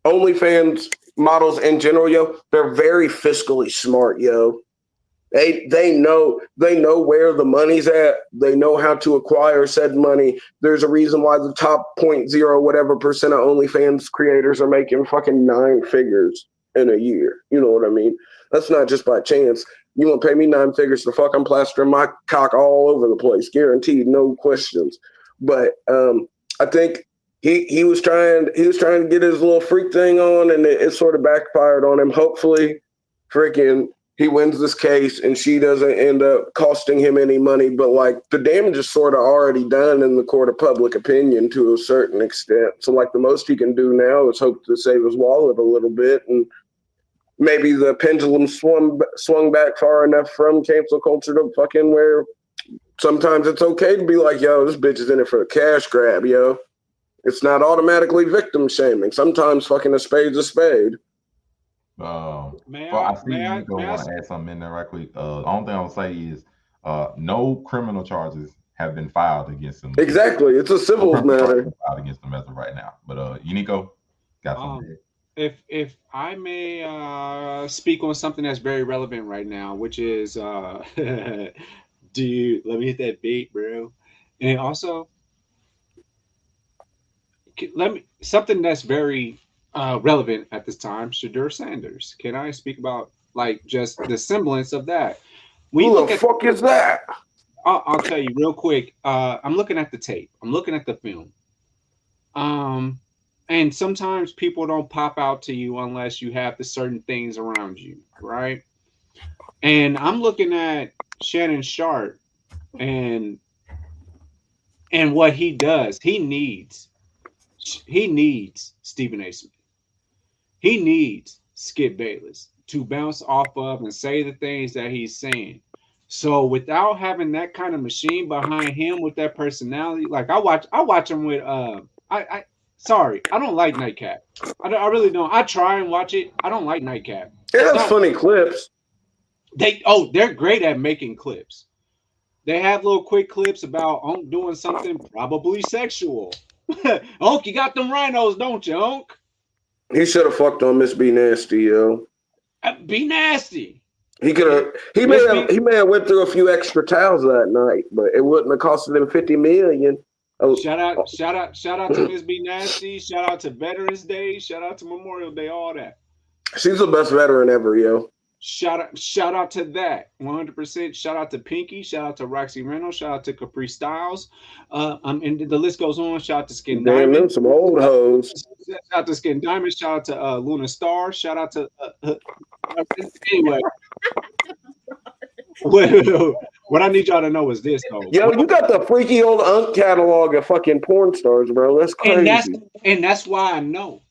OnlyFans models in general, yo, they're very fiscally smart, yo. They know where the money's at. They know how to acquire said money. There's a reason why the top 0.0 whatever percent of OnlyFans creators are making fucking 9 figures in a year. You know what I mean? That's not just by chance. You want to pay me 9 figures to fuck? I'm plastering my cock all over the place, guaranteed, no questions. But I think he was trying to get his little freak thing on, and it sort of backfired on him. Hopefully, freaking he wins this case and she doesn't end up costing him any money. But like, the damage is sort of already done in the court of public opinion to a certain extent. So like, the most he can do now is hope to save his wallet a little bit, and maybe the pendulum swung back far enough from cancel culture to fucking where sometimes it's okay to be like, yo, this bitch is in it for a cash grab, yo. It's not automatically victim shaming. Sometimes fucking a spade's a spade. I see you want to add something in there right quick. The only thing I would say is no criminal charges have been filed against him. Exactly. It's a civil matter. Filed against him as of right now. But Unico, got something. If I may speak on something that's very relevant right now, which is dude, let me hit that beat, bro. And also something that's very relevant at this time, Shadur Sanders. Can I speak about like just the semblance of that? Who the fuck is that? I'll tell you real quick. I'm looking at the tape. I'm looking at the film. And sometimes people don't pop out to you unless you have the certain things around you, right? And I'm looking at Shannon Sharpe and what he does. He needs Stephen A. Smith. He needs Skip Bayless to bounce off of and say the things that he's saying. So without having that kind of machine behind him with that personality, like I watch him with sorry, I don't like Nightcap. I really don't. I try and watch it. I don't like Nightcap. It has funny clips. They're great at making clips. They have little quick clips about Unc doing something probably sexual. Unc, you got them rhinos, don't you, Unc? He should have fucked on Miss B Nasty, yo. Be nasty. He could have. He may have went through a few extra towels that night, but it wouldn't have costed him $50 million. Oh. Shout out to Miss B Nasty. Shout out to Veterans Day. Shout out to Memorial Day. All that. She's the best veteran ever, yo. Shout out to that 100%. Shout out to Pinky. Shout out to Roxy Reynolds. Shout out to Capri Styles. And the list goes on. Shout out to Skin Diamond. Damn, some old hoes. Shout out to Skin Diamond. Shout out to Luna Star. Shout out to anyway. What I need y'all to know is this, though. Yo, you got the freaky old Unc catalog of fucking porn stars, bro. That's crazy. And that's why I know.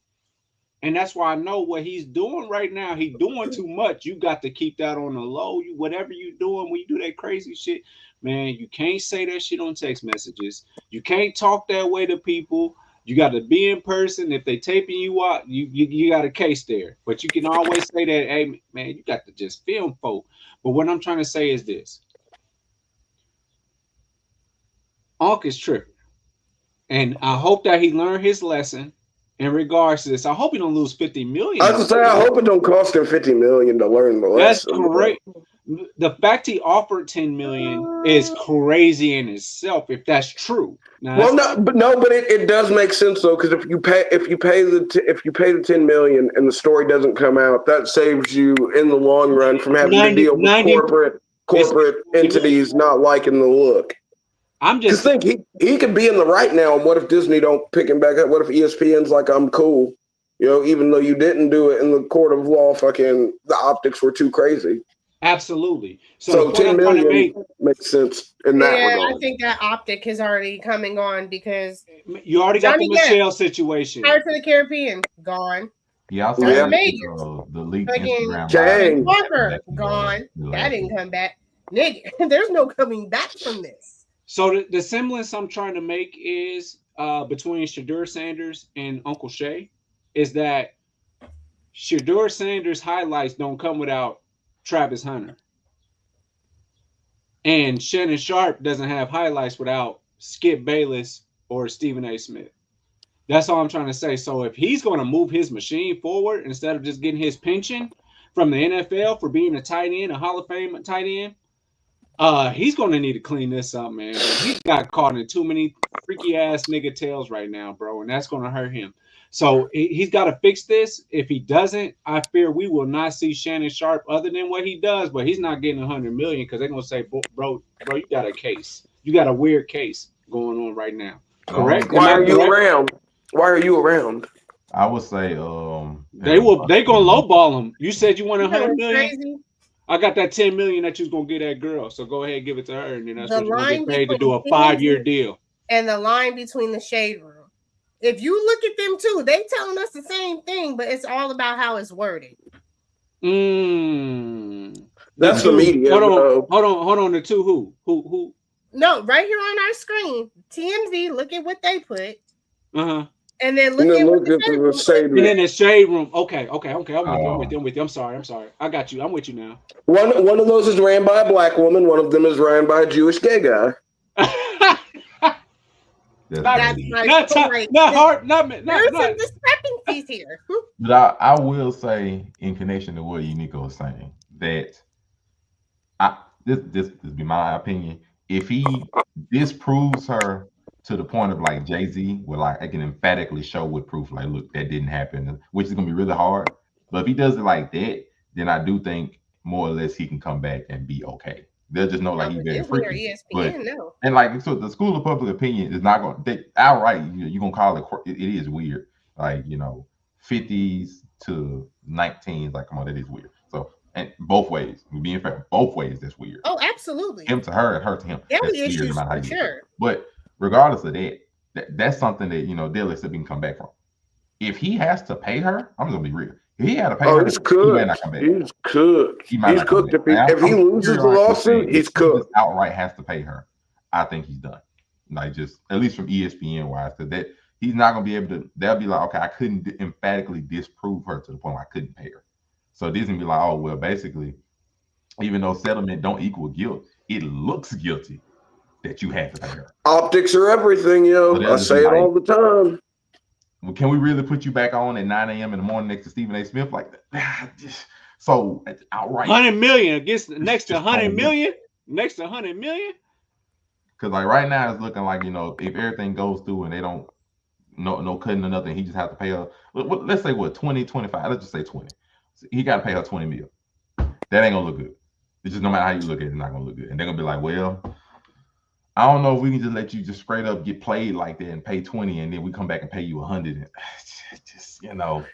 And that's why I know what he's doing right now. He's doing too much. You got to keep that on the low. Whatever you're doing, when you do that crazy shit, man, you can't say that shit on text messages. You can't talk that way to people. You got to be in person. If they taping you out, you got a case there. But you can always say that, hey, man, you got to just film folk. But what I'm trying to say is this. Unc is tripping. And I hope that he learned his lesson in regards to this. I hope he don't lose $50 million. I was say, I hope it don't cost him $50 million to learn the lesson. That's great. The fact he offered $10 million is crazy in itself, if that's true. Now, but it does make sense though, because if you pay the $10 million and the story doesn't come out, that saves you in the long run from having to deal with corporate entities not liking the look. I'm just think he could be in the right now, and what if Disney don't pick him back up? What if ESPN's like, I'm cool? You know, even though you didn't do it in the court of law, fucking the optics were too crazy. Absolutely. So the point 10 I'm trying to million make makes sense in that regard. I think that optic is already coming on because you already got the Michelle situation. Pirates of the Caribbean gone. Yeah, Yeah. the leaked Instagram Fucking live. Parker gone. That didn't come back. Nigga, there's no coming back from this. So the semblance I'm trying to make is between Shadur Sanders and Uncle Shay is that Shadur Sanders highlights don't come without Travis Hunter. And Shannon Sharpe doesn't have highlights without Skip Bayless or Stephen A. Smith. That's all I'm trying to say. So if he's going to move his machine forward instead of just getting his pension from the NFL for being a tight end, a Hall of Fame tight end, he's going to need to clean this up, man. He's got caught in too many freaky ass nigga tails right now, bro, and that's going to hurt him. So he's got to fix this. If he doesn't, I fear we will not see Shannon Sharpe other than what he does. But he's not getting $100 million because they're going to say, bro, you got a case. You got a weird case going on right now. Correct? Why are you around? Why are you around? I would say they gonna lowball him. You said you want $100 million. Crazy. I got that $10 million that you was gonna get that girl. So go ahead and give it to her, and then that's The what you're gonna get line paid to do a between 5-year deal. And the line between the shade room. If you look at them too, they telling us the same thing, but it's all about how it's worded. That's the media. Hold on. The two who? No, right here on our screen, TMZ. Look at what they put. Uh-huh. And then look at the shade room. And then the shade room. Okay. I'm with you. I'm sorry. I got you. I'm with you now. One of those is ran by a black woman. One of them is ran by a Jewish gay guy. Not there's some discrepancies here. But I will say, in connection to what Unico was saying, that this be my opinion. If he disproves her to the point of like Jay-Z, where like I can emphatically show with proof, like, look, that didn't happen, which is gonna be really hard. But if he does it like that, then I do think more or less he can come back and be okay. They'll just know like he's very freaky. And like, so the school of public opinion is not going to outright. You're gonna call it. It is weird. Like 50s to 19s. Like, come on, that is weird. So, and both ways, being fair, both ways, that's weird. Oh, absolutely. Him to her and her to him. There That's are issues for sure. But regardless of that's something that they'll accept he can come back from. If he has to pay her, I'm just gonna be real. If he had to pay her, he's cooked. He may not come back. He's cooked. He's cooked. If he loses the lawsuit, he's cooked. Outright has to pay her. I think he's done. Like, just at least from ESPN wise, because that he's not gonna be able to. They'll be like, okay, I couldn't emphatically disprove her to the point where I couldn't pay her. So Disney be like, oh well, basically, even though settlement don't equal guilt, it looks guilty that you had to pay her. Optics are everything, yo. I say it all the time. Well, can we really put you back on at 9 a.m. in the morning next to Stephen A. Smith like that? So outright, 100 million against next to 100 million, next to 100 million. Because like right now it's looking like if everything goes through and they don't no cutting or nothing, he just have to pay her. Let's say 20, 25. Let's just say 20. So he got to pay her 20 mil. That ain't gonna look good. It's just no matter how you look at it, it's not gonna look good. And they're gonna be like, well, I don't know if we can just let you just straight up get played like that and pay 20 and then we come back and pay you 100. And just nigga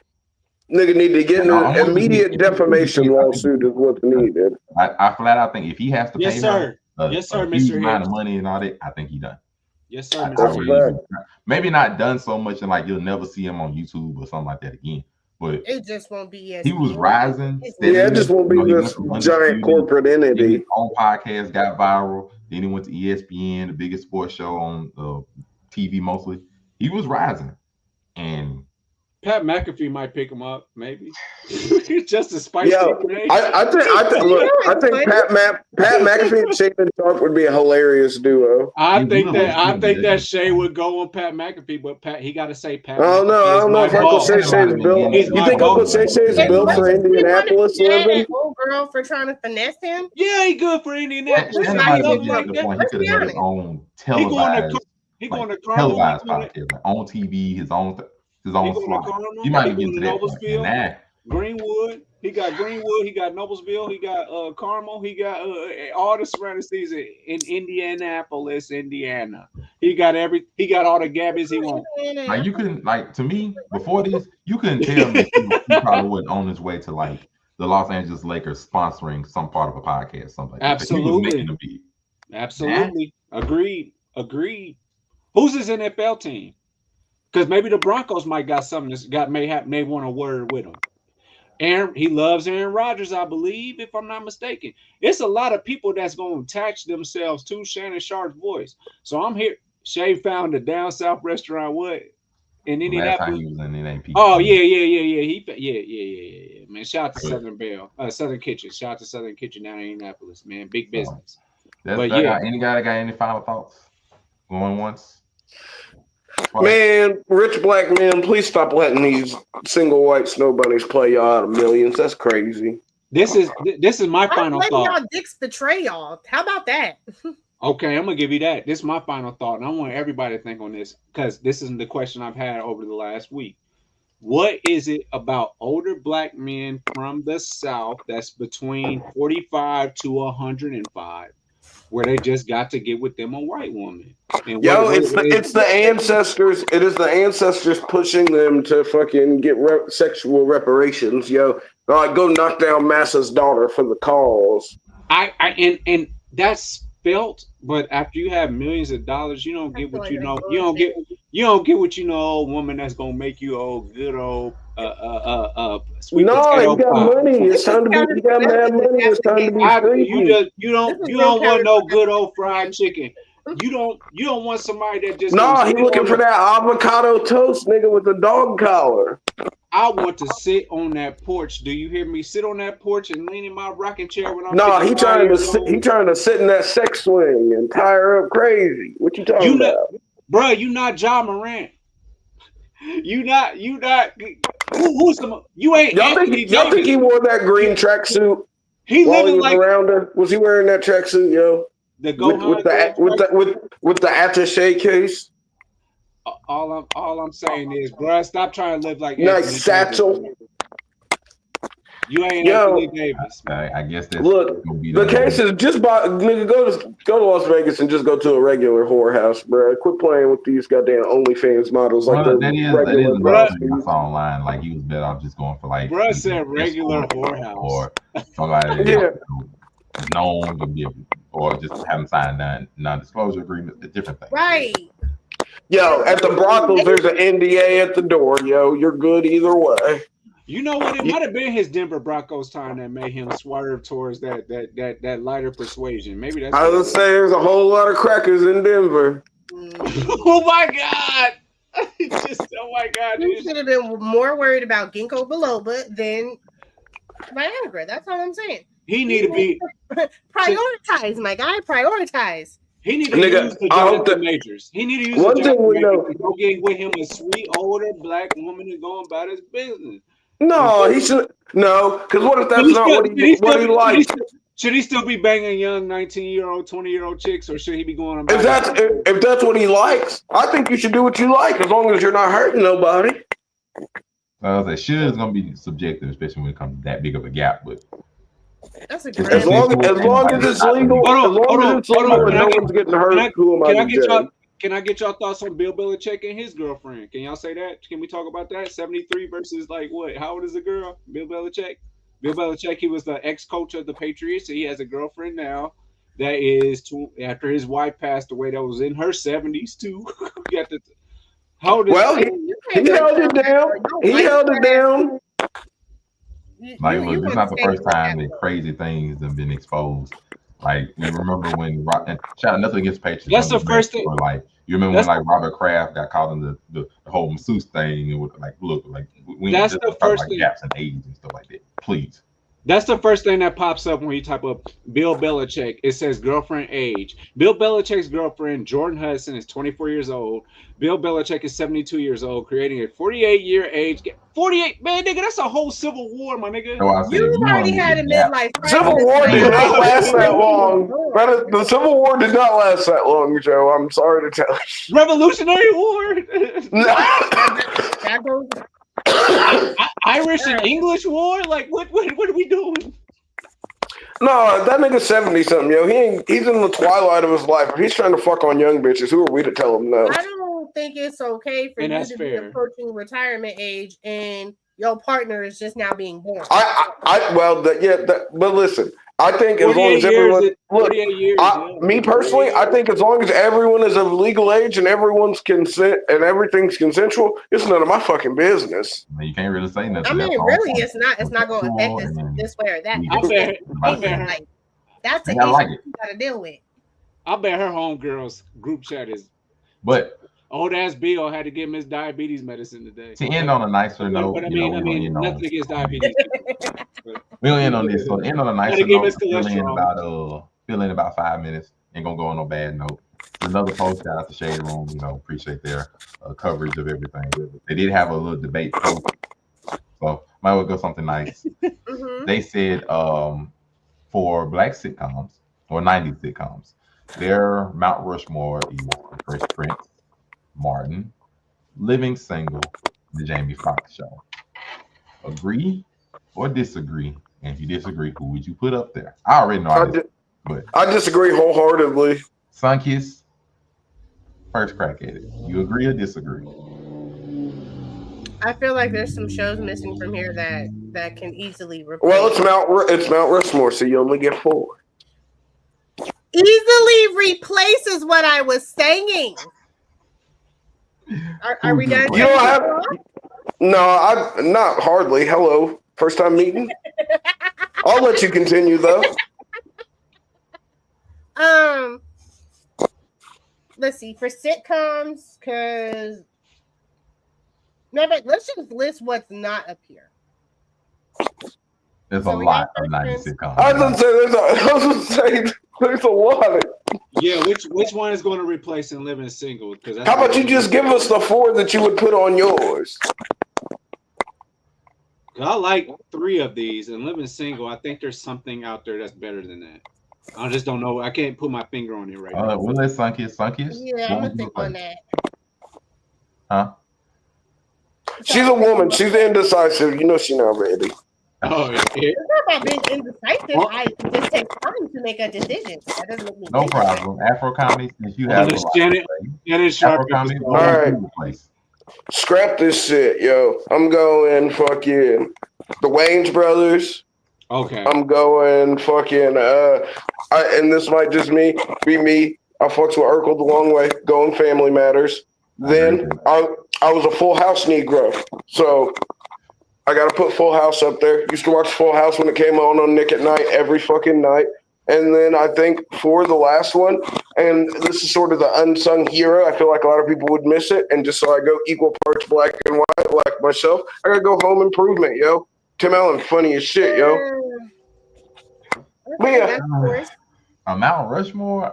need to get an immediate defamation lawsuit is what's needed. I flat out think if he has to pay her, yes, sir, Mr. amount of money and all that, I think he done. Yes, sir. Maybe not done so much and like you'll never see him on YouTube or something like that again. But it just won't be as he was rising. Yeah, it just won't be this giant corporate entity. His own podcast got viral. Then he went to ESPN, the biggest sports show on TV mostly. He was rising, and Pat McAfee might pick him up, maybe. Just a spicy. I think Pat McAfee and Shannon Sharpe would be a hilarious duo. I think that Shay would go on Pat McAfee, but Pat, he got to say Pat. I don't know if Uncle Shay is built. You think Uncle Shay is built for Indianapolis living? Old girl for trying to finesse him. Yeah, he good for Indianapolis. He got his own televised. He going to televised podcast, like on TV, his own slot. He might get into that. Greenwood. He got Greenwood. He got Noblesville. He got Carmel. He got all the surrounding cities in Indianapolis, Indiana. He got He got all the Gabbies he wants. Like you couldn't to me before this, you couldn't tell me he probably wasn't on his way to like the Los Angeles Lakers sponsoring some part of a podcast, something like that. Absolutely. He was making a beat. Absolutely. Agreed. Who's his NFL team? Because maybe the Broncos might got something that's may want a word with him. He loves Aaron Rodgers, I believe, if I'm not mistaken. It's a lot of people that's going to attach themselves to Shannon Sharpe's voice. So I'm here. Shay found a down south restaurant. What in Indianapolis? He was in NAP. Oh yeah. Man, shout out to Southern Bell, Southern Kitchen. Shout out to Southern Kitchen down in Indianapolis. Man, big business. Any guy that got any final thoughts? Going once. Man, rich black men, please stop letting these single white snow bunnies play y'all out of millions. That's crazy. This is my final thought. Y'all dicks betray y'all. How about that? Okay, I'm gonna give you that. This is my final thought, and I want everybody to think on this because this isn't the question I've had over the last week. What is it about older black men from the South that's between 45 to 105? Where they just got to get with them a white woman. And it's the ancestors. It is the ancestors pushing them to fucking get sexual reparations. Like go knock down Massa's daughter for the cause. And that's felt, but after you have millions of dollars, you don't get what you know. You don't get what you know. Old woman that's gonna make you good old sweet potato you got pie. money. It's time to be. You got mad money. It's time to be free. You don't want no good old fried chicken. You don't want somebody that just. He looking for that avocado toast, nigga, with the dog collar. I want to sit on that porch. Do you hear me? Sit on that porch and lean in my rocking chair when I'm. He trying to sit in that sex swing and tie her up crazy. What you talking about, bro? You not Ja Morant. You not. Who's the? You ain't. Y'all think he wore that green tracksuit? He while he was like around her. Was he wearing that tracksuit, yo? The with the attaché case. All I'm saying is, bro, stop trying to live like nice satchel. You ain't Anthony Davis. I guess that's the case is just nigga go to Las Vegas and just go to a regular whorehouse, bro. Quit playing with these goddamn OnlyFans models like that is I saw online. Like he was better off just going for like. Bro said regular whorehouse or somebody known to be, or just haven't signed a non-disclosure agreement. A different thing. Right. Yo, at the brothels, there's an NDA at the door. Yo, you're good either way. You know what? It might have been his Denver Broncos time that made him swerve towards that lighter persuasion. Maybe that's. I was saying there's a whole lot of crackers in Denver. Oh my God! Oh my God! You should have been more worried about ginkgo biloba than Viagra. That's all I'm saying. He need to be prioritize, my guy. Prioritize. He need to use the Jonathan Majors. He need to use the Jonathan Majors and go get with him a sweet older black woman who's going about his business. No, he should. No, because what if that's not what he likes? Should he still be banging young 19-year-old, 20-year-old chicks, or should he be going about if that's what he likes? I think you should do what you like as long as you're not hurting nobody. That should is gonna be subjective, especially when it comes to that big of a gap. But that's a great as long as it's legal, and no one's getting hurt. Who am I to judge? Can I get y'all thoughts on Bill Belichick and his girlfriend? Can y'all say that? Can we talk about that? 73 versus like what? How old is the girl? Bill Belichick. Bill Belichick, he was the ex-coach of the Patriots. So he has a girlfriend now that is after his wife passed away. That was in her 70s too. Well, he held it down. He held it down. Like, look, this is not the first time that crazy things have been exposed. Like, you remember when nothing against Patriots. That's the first thing. Like, you remember when like Robert Kraft got caught in the whole masseuse thing and like, look, like we that's just the first like thing. Gaps in age and stuff like that. Please. That's the first thing that pops up when you type up Bill Belichick. It says girlfriend age. Bill Belichick's girlfriend, Jordan Hudson, is 24 years old. Bill Belichick is 72 years old, creating a 48-year age gap. 48, man, nigga, that's a whole civil war, my nigga. You already had a midlife crisis. Civil War did not last that long. The Civil War did not last that long, Joe. I'm sorry to tell you. Revolutionary War? No. Irish and English war? Like what are we doing? No, that nigga's 70 something, yo. He's in the twilight of his life. If he's trying to fuck on young bitches, who are we to tell him no? I don't think it's okay for you to be approaching retirement age and your partner is just now being born. But listen, I think as long as everyone me personally, I think as long as everyone is of legal age and everyone's consent and everything's consensual, it's none of my fucking business. I mean, you can't really say nothing. I mean, really, it's not going to affect us this way or that. That's an issue you got to deal with. I bet her homegirls group chat is. But old ass Bill had to give him his diabetes medicine today. To end on a nicer note, but I mean, nothing against diabetes. We don't end on this. So end on a nicer note. Feeling about 5 minutes. Ain't gonna go on no bad note. Another post, shout out to Shade Room. Appreciate their coverage of everything. They did have a little debate post, so might well go something nice. They said for black sitcoms or 90s sitcoms, their Mount Rushmore is Fresh Prince, Martin, Living Single, The Jamie Foxx Show. Agree or disagree? And if you disagree, who would you put up there? I already know I disagree wholeheartedly. Sunkiss, first crack at it. You agree or disagree? I feel like there's some shows missing from here that can easily replace. Well, it's Mount Rushmore, so you only get 4. Easily replaces what I was saying. Are we done? You don't have? No, I'm not hardly. Hello, first time meeting. I'll let you continue though. Let's see for sitcoms, because let's just list what's not up here. There's a lot of 90s sitcoms. I was gonna say there's a lot. Yeah, which one is going to replace in Living Single? Because how about you just give us the 4 that you would put on yours? I like 3 of these, and Living Single, I think there's something out there that's better than that. I just don't know. I can't put my finger on it right now. We'll let Sunkiss. Yeah, I'm gonna think on that. Huh? She's a woman. She's indecisive. You know she's not ready. Oh, yeah. It's not about being indecisive. It just takes time to make a decision. That doesn't make me no problem. Afro comedy, since you have Shannon Sharpe. All right. Scrap this shit, yo. I'm going fucking the Wayans brothers. Okay. I'm going fucking and this might just be me. I fucks with Urkel the long way. Going Family Matters. Then I was a Full House Negro, so I got to put Full House up there. Used to watch Full House when it came on Nick at Night every fucking night. And then I think for the last one, and this is sort of the unsung hero, I feel like a lot of people would miss it. And just so I go equal parts black and white like myself, I got to go Home Improvement, yo. Tim Allen, funny as shit, yo. But yeah. Mount Rushmore?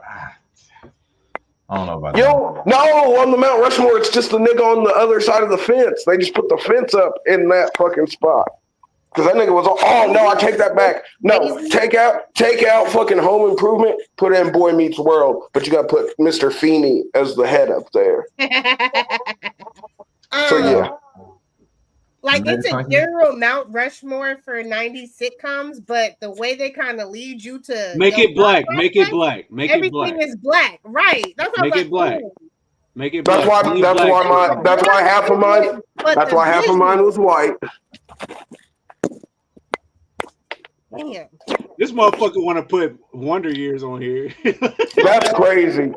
I don't know about that. No, on the Mount Rushmore, it's just the nigga on the other side of the fence. They just put the fence up in that fucking spot. Because that nigga was no, I take that back. No, take out fucking Home Improvement, put in Boy Meets World, but you got to put Mr. Feeney as the head up there. So yeah. Like it's a general Mount Rushmore for 90s sitcoms, but the way they kind of lead you to make it black, everything is black, right? That's make it black. Make it black. That's why half of mine was white. Damn. This motherfucker want to put Wonder Years on here. That's crazy.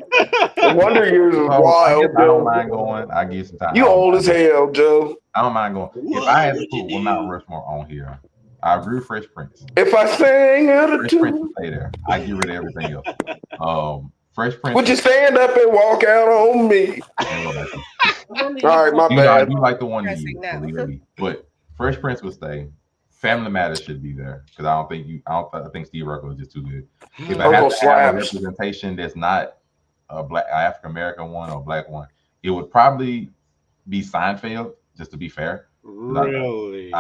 Wonder Years is wild. I don't mind going. I get some time. You old as hell, Joe. I don't mind going. If I had to put Mount Rushmore on here, I agree with Fresh Prince. If I sang out of Fresh Prince would stay there. I get rid of everything else. Fresh Prince. Would you stand up and walk out on me? All right, my bad. I do like the one you, but Fresh Prince would stay. Family Matters should be there because I think Steve Urkel is just too good. If I have to have a representation that's not a black African American one or black one, it would probably be Seinfeld. Just to be fair, really,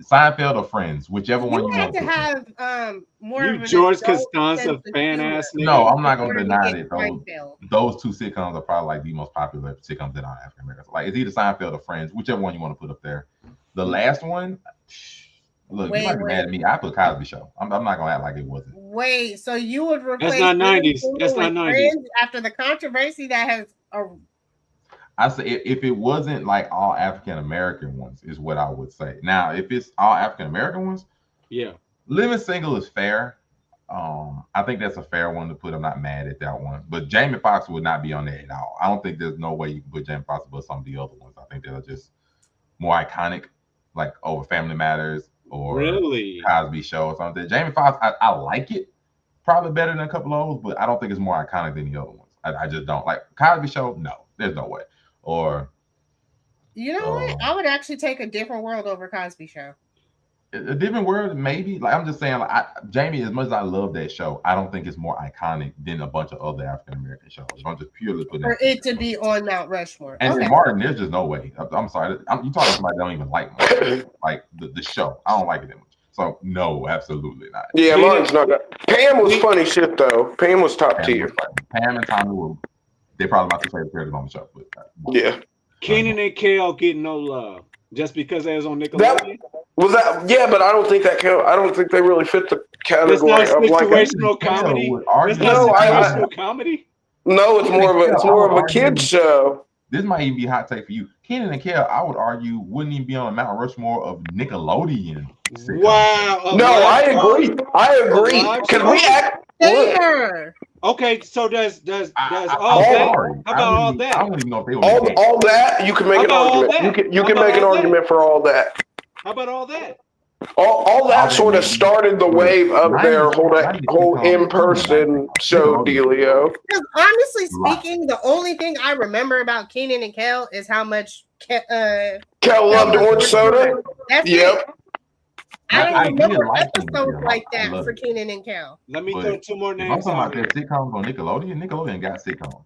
Seinfeld or Friends, whichever one you want to have. More you George Costanza fan ass. No, I'm not gonna deny it. Those 2 sitcoms are probably like the most popular sitcoms that are African American. Like it's either Seinfeld or Friends, whichever one you want to put up there. The last one, look, you might be mad at me. I put Cosby Show. I'm not gonna act like it wasn't. Wait, so you would replace not 90s. That's with not 90s. Friends after the controversy that has I say if it wasn't like all African American ones, is what I would say. Now, if it's all African American ones, yeah, Living Single is fair. I think that's a fair one to put. I'm not mad at that one, but Jamie Foxx would not be on there at all. I don't think there's no way you can put Jamie Foxx above some of the other ones. I think they're just more iconic, like over Family Matters or Cosby Show or something. Jamie Foxx, I like it, probably better than a couple of those, but I don't think it's more iconic than the other ones. I just don't like Cosby Show. No, there's no way. Or you know what? I would actually take A Different World over Cosby Show. A Different World, maybe. Like I'm just saying, like Jamie, as much as I love that show, I don't think it's more iconic than a bunch of other African American shows. If I'm just purely putting for it to be on Mount Rushmore. And then Martin, there's just no way. I'm sorry. You talking to somebody that don't even like Martin, like the show. I don't like it that much. So no, absolutely not. Yeah, Martin's not good. Pam was funny shit though. Pam was top tier. Pam and Tommy were they probably about to say the characters on the show. But, yeah. Kenan and Kel getting no love just because they was on Nickelodeon. Yeah, but I don't think that count. I don't think they really fit the category of like situational comedy. It's not situational comedy. No, it's more of a kids show. This might even be a hot take for you. Kenan and Kel, I would argue, wouldn't even be on Mount Rushmore of Nickelodeon. Wow. No, I agree. Because we act there. Okay, so does all that? How about all that? I don't even know if they were all that. You can make an argument. You can make an argument for all that. How about all that? All that sort of started the wave of their whole in-person show dealio. Because honestly speaking, the only thing I remember about Kenan and Kel is how much Kel loved orange soda. That's it. I don't remember episodes like that for Kenan and Kel. Let me throw two more names. I'm talking about that sitcoms on Nickelodeon. Nickelodeon got sitcoms.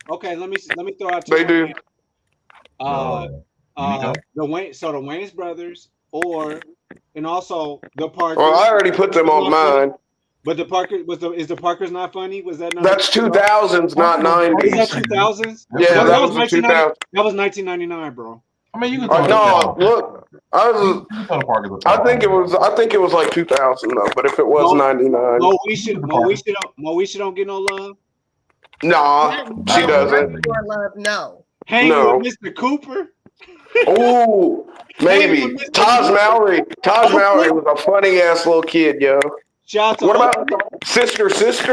Okay, let me throw out two. They do. The Wayans brothers, and also the Parkers. Well, I already put them on mine. But the Parker is the Parkers not funny? Was that not? That's 2000s, not 90s. Is that 2000s? Yeah, that was 2000. That was 1999, bro. I mean, you can. Look, I think it was like 2000 though. But if it was 99, Moesha don't get no love. Nah, she doesn't. Love, no. Hang with Mr. Cooper. Oh, maybe Taj Mowry. Taj Mowry was a funny ass little kid, yo. Shout out what about Sister,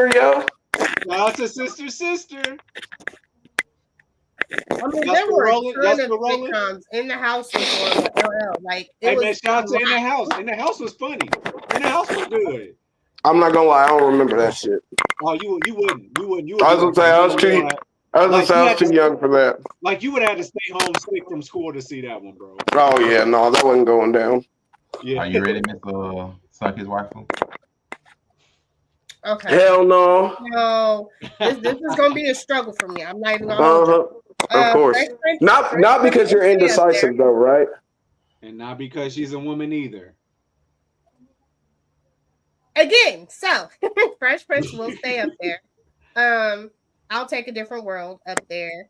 yo? Shout out to Sister. I mean, there were a ton of sitcoms in the house before LL. Like, shout out to In the House. In the House was funny. In the House was good. I'm not gonna lie, I don't remember that shit. Oh, you wouldn't. I was gonna say I was too young for that. Like you would have to stay home sick from school to see that one, bro. Oh yeah, no, that wasn't going down. Yeah. Are you ready, Mr. Suck His Wife? Okay. Hell no. No, this is gonna be a struggle for me. I'm not even gonna. Of course. Not because you're indecisive though, right? And not because she's a woman either. Again, so Fresh Prince will stay up there. I'll take A Different World up there.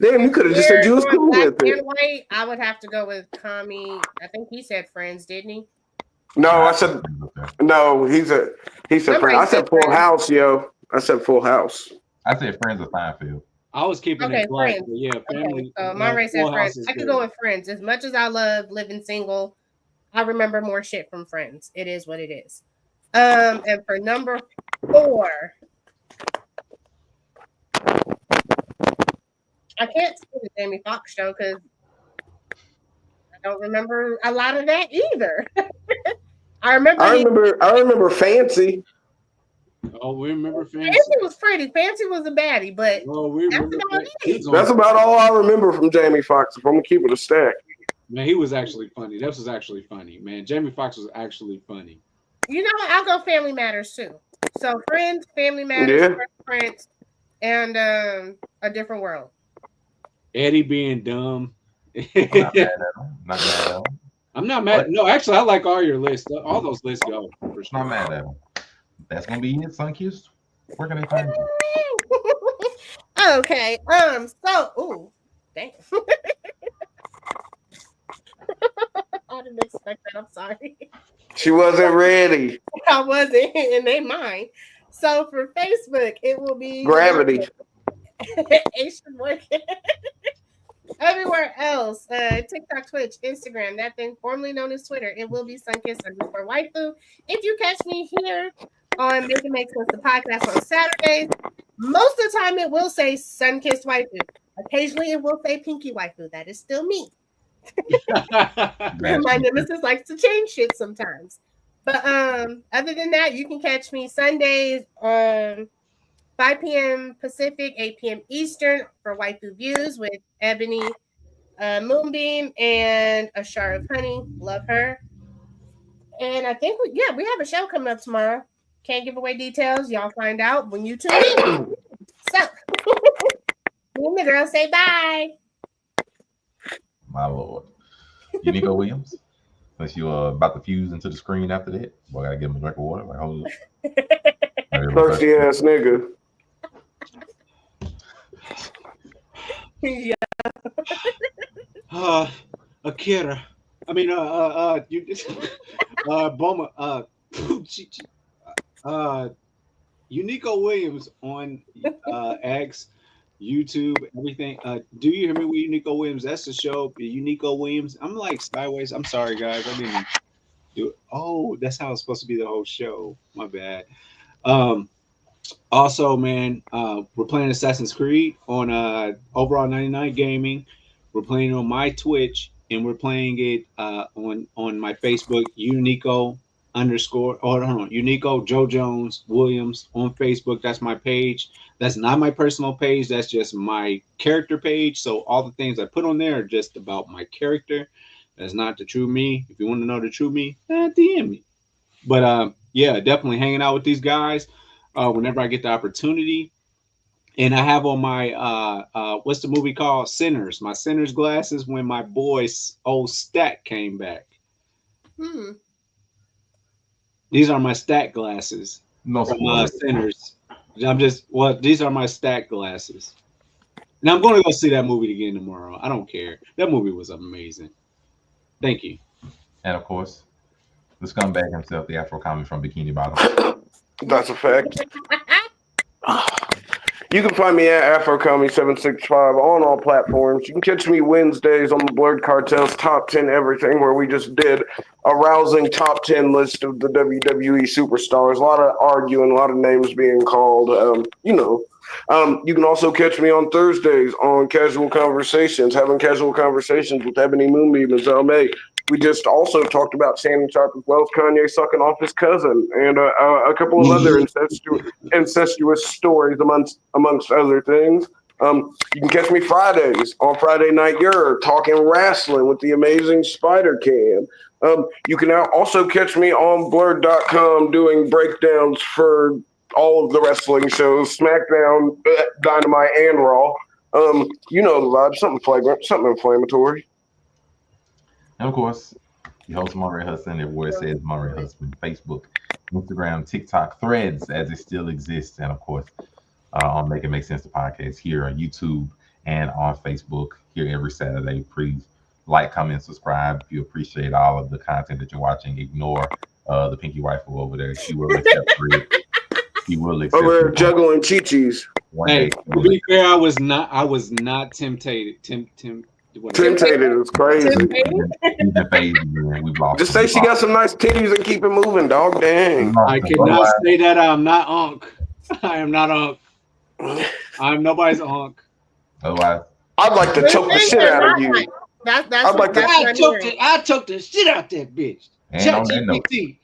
Damn, you could have just said you was cool with it. White, I would have to go with Tommy. I think he said Friends, didn't he? No, I said no. He said Friends. I said Full House, yo. I said Full House. I said Friends of Seinfeld. I was keeping it black, but yeah, family. Okay, so my race said Friends. I could go with Friends. As much as I love Living Single, I remember more shit from Friends. It is what it is. And for number 4, I can't see the Jamie Foxx show because I don't remember a lot of that either. I remember Fancy. Oh, we remember Fancy. Fancy was pretty. Fancy was a baddie, but that's about all I remember from Jamie Foxx. If I'm gonna keep it a stack. Man, he was actually funny. This was actually funny, man. Jamie Foxx was actually funny. You know what? I'll go Family Matters too. So Friends, Family Matters, Friends, and A Different World. Eddie being dumb. I'm not mad. No, actually, I like all your lists. All those lists go. For sure. Not mad at him. That's gonna be it, Sunkissed. Where can they find you? Okay. So, ooh, damn. I didn't expect that. I'm sorry. She wasn't ready. I wasn't, and they mine. So for Facebook, it will be Gravity. Asian Morgan. Everywhere else, TikTok, Twitch, Instagram, that thing formerly known as Twitter, it will be Sunkissed_waifu. If you catch me here on Make It Make Sense, the podcast on Saturdays, most of the time it will say Sunkissed Waifu. Occasionally it will say Pinky Waifu. That is still me. My nemesis likes to change shit sometimes. But other than that, you can catch me Sundays 5 p.m. Pacific, 8 p.m. Eastern for Waifu Views with Ebony Moonbeam and a Shar of Honey. Love her. And I think we have a show coming up tomorrow. Can't give away details. Y'all find out when you tune in. So, me and the girl say bye. My Lord. Unico Williams, since you about to fuse into the screen after that, boy, I gotta give him a drink of water. Like, hold up. Thirsty ass nigga. Yeah. Akira. I mean, Boma. Unico Williams on X, YouTube, everything. Do you hear me with Unico Williams? That's the show. Unico Williams. I'm like sideways. I'm sorry, guys. I didn't do it. Oh, that's how it's supposed to be the whole show. My bad. Also, man, we're playing Assassin's Creed on Overall 99 Gaming. We're playing on my Twitch, and we're playing it on my Facebook, Unico Joe Jones Williams on Facebook. That's my page. That's not my personal page. That's just my character page. So all the things I put on there are just about my character. That's not the true me. If you want to know the true me, DM me. But yeah, definitely hanging out with these guys whenever I get the opportunity. And I have on my what's the movie called? Sinners. My Sinners glasses when my boy's old Stack came back. These are my Stack glasses. No from Sinners. These are my Stack glasses. And I'm going to go see that movie again tomorrow. I don't care. That movie was amazing. Thank you. And of course, the scumbag himself, the Afro comic from Bikini Bottom. That's a fact. You can find me at AfroComedy765 on all platforms. You can catch me Wednesdays on the Blurred Cartel's Top 10 Everything, where we just did a rousing top 10 list of the WWE superstars. A lot of arguing, a lot of names being called, You can also catch me on Thursdays on Casual Conversations, having casual conversations with Ebony Moonbeam and Zelmay. We just also talked about Shannon, Sharpe, as well as Kanye sucking off his cousin and a couple of other incestuous stories amongst other things. You can catch me Fridays on Friday Night You're talking wrestling with the amazing Spider Cam. You can now also catch me on Blurred.com doing breakdowns for all of the wrestling shows, SmackDown, Dynamite, and Raw. You know the vibe, something flagrant, something inflammatory. And of course, your host Monterey Hudson, everywhere it says Monterey Hudson, Facebook, Instagram, TikTok, Threads, as it still exists, and of course, on Make It Make Sense, the podcast here on YouTube and on Facebook here every Saturday. Please like, comment, subscribe. If you appreciate all of the content that you're watching, ignore the Pinky Waifu over there. She will accept it. She will accept over there juggling chi-chis. Hey, to be fair, I was not tempted. Temptated is crazy. Just say she got some nice titties and keep it moving, dog. Dang. I cannot say that I'm not Unc. I am not Unc. I'm nobody's Unc. Otherwise, I'd like to choke the shit out of you. I took the shit out that bitch. ChatGPT.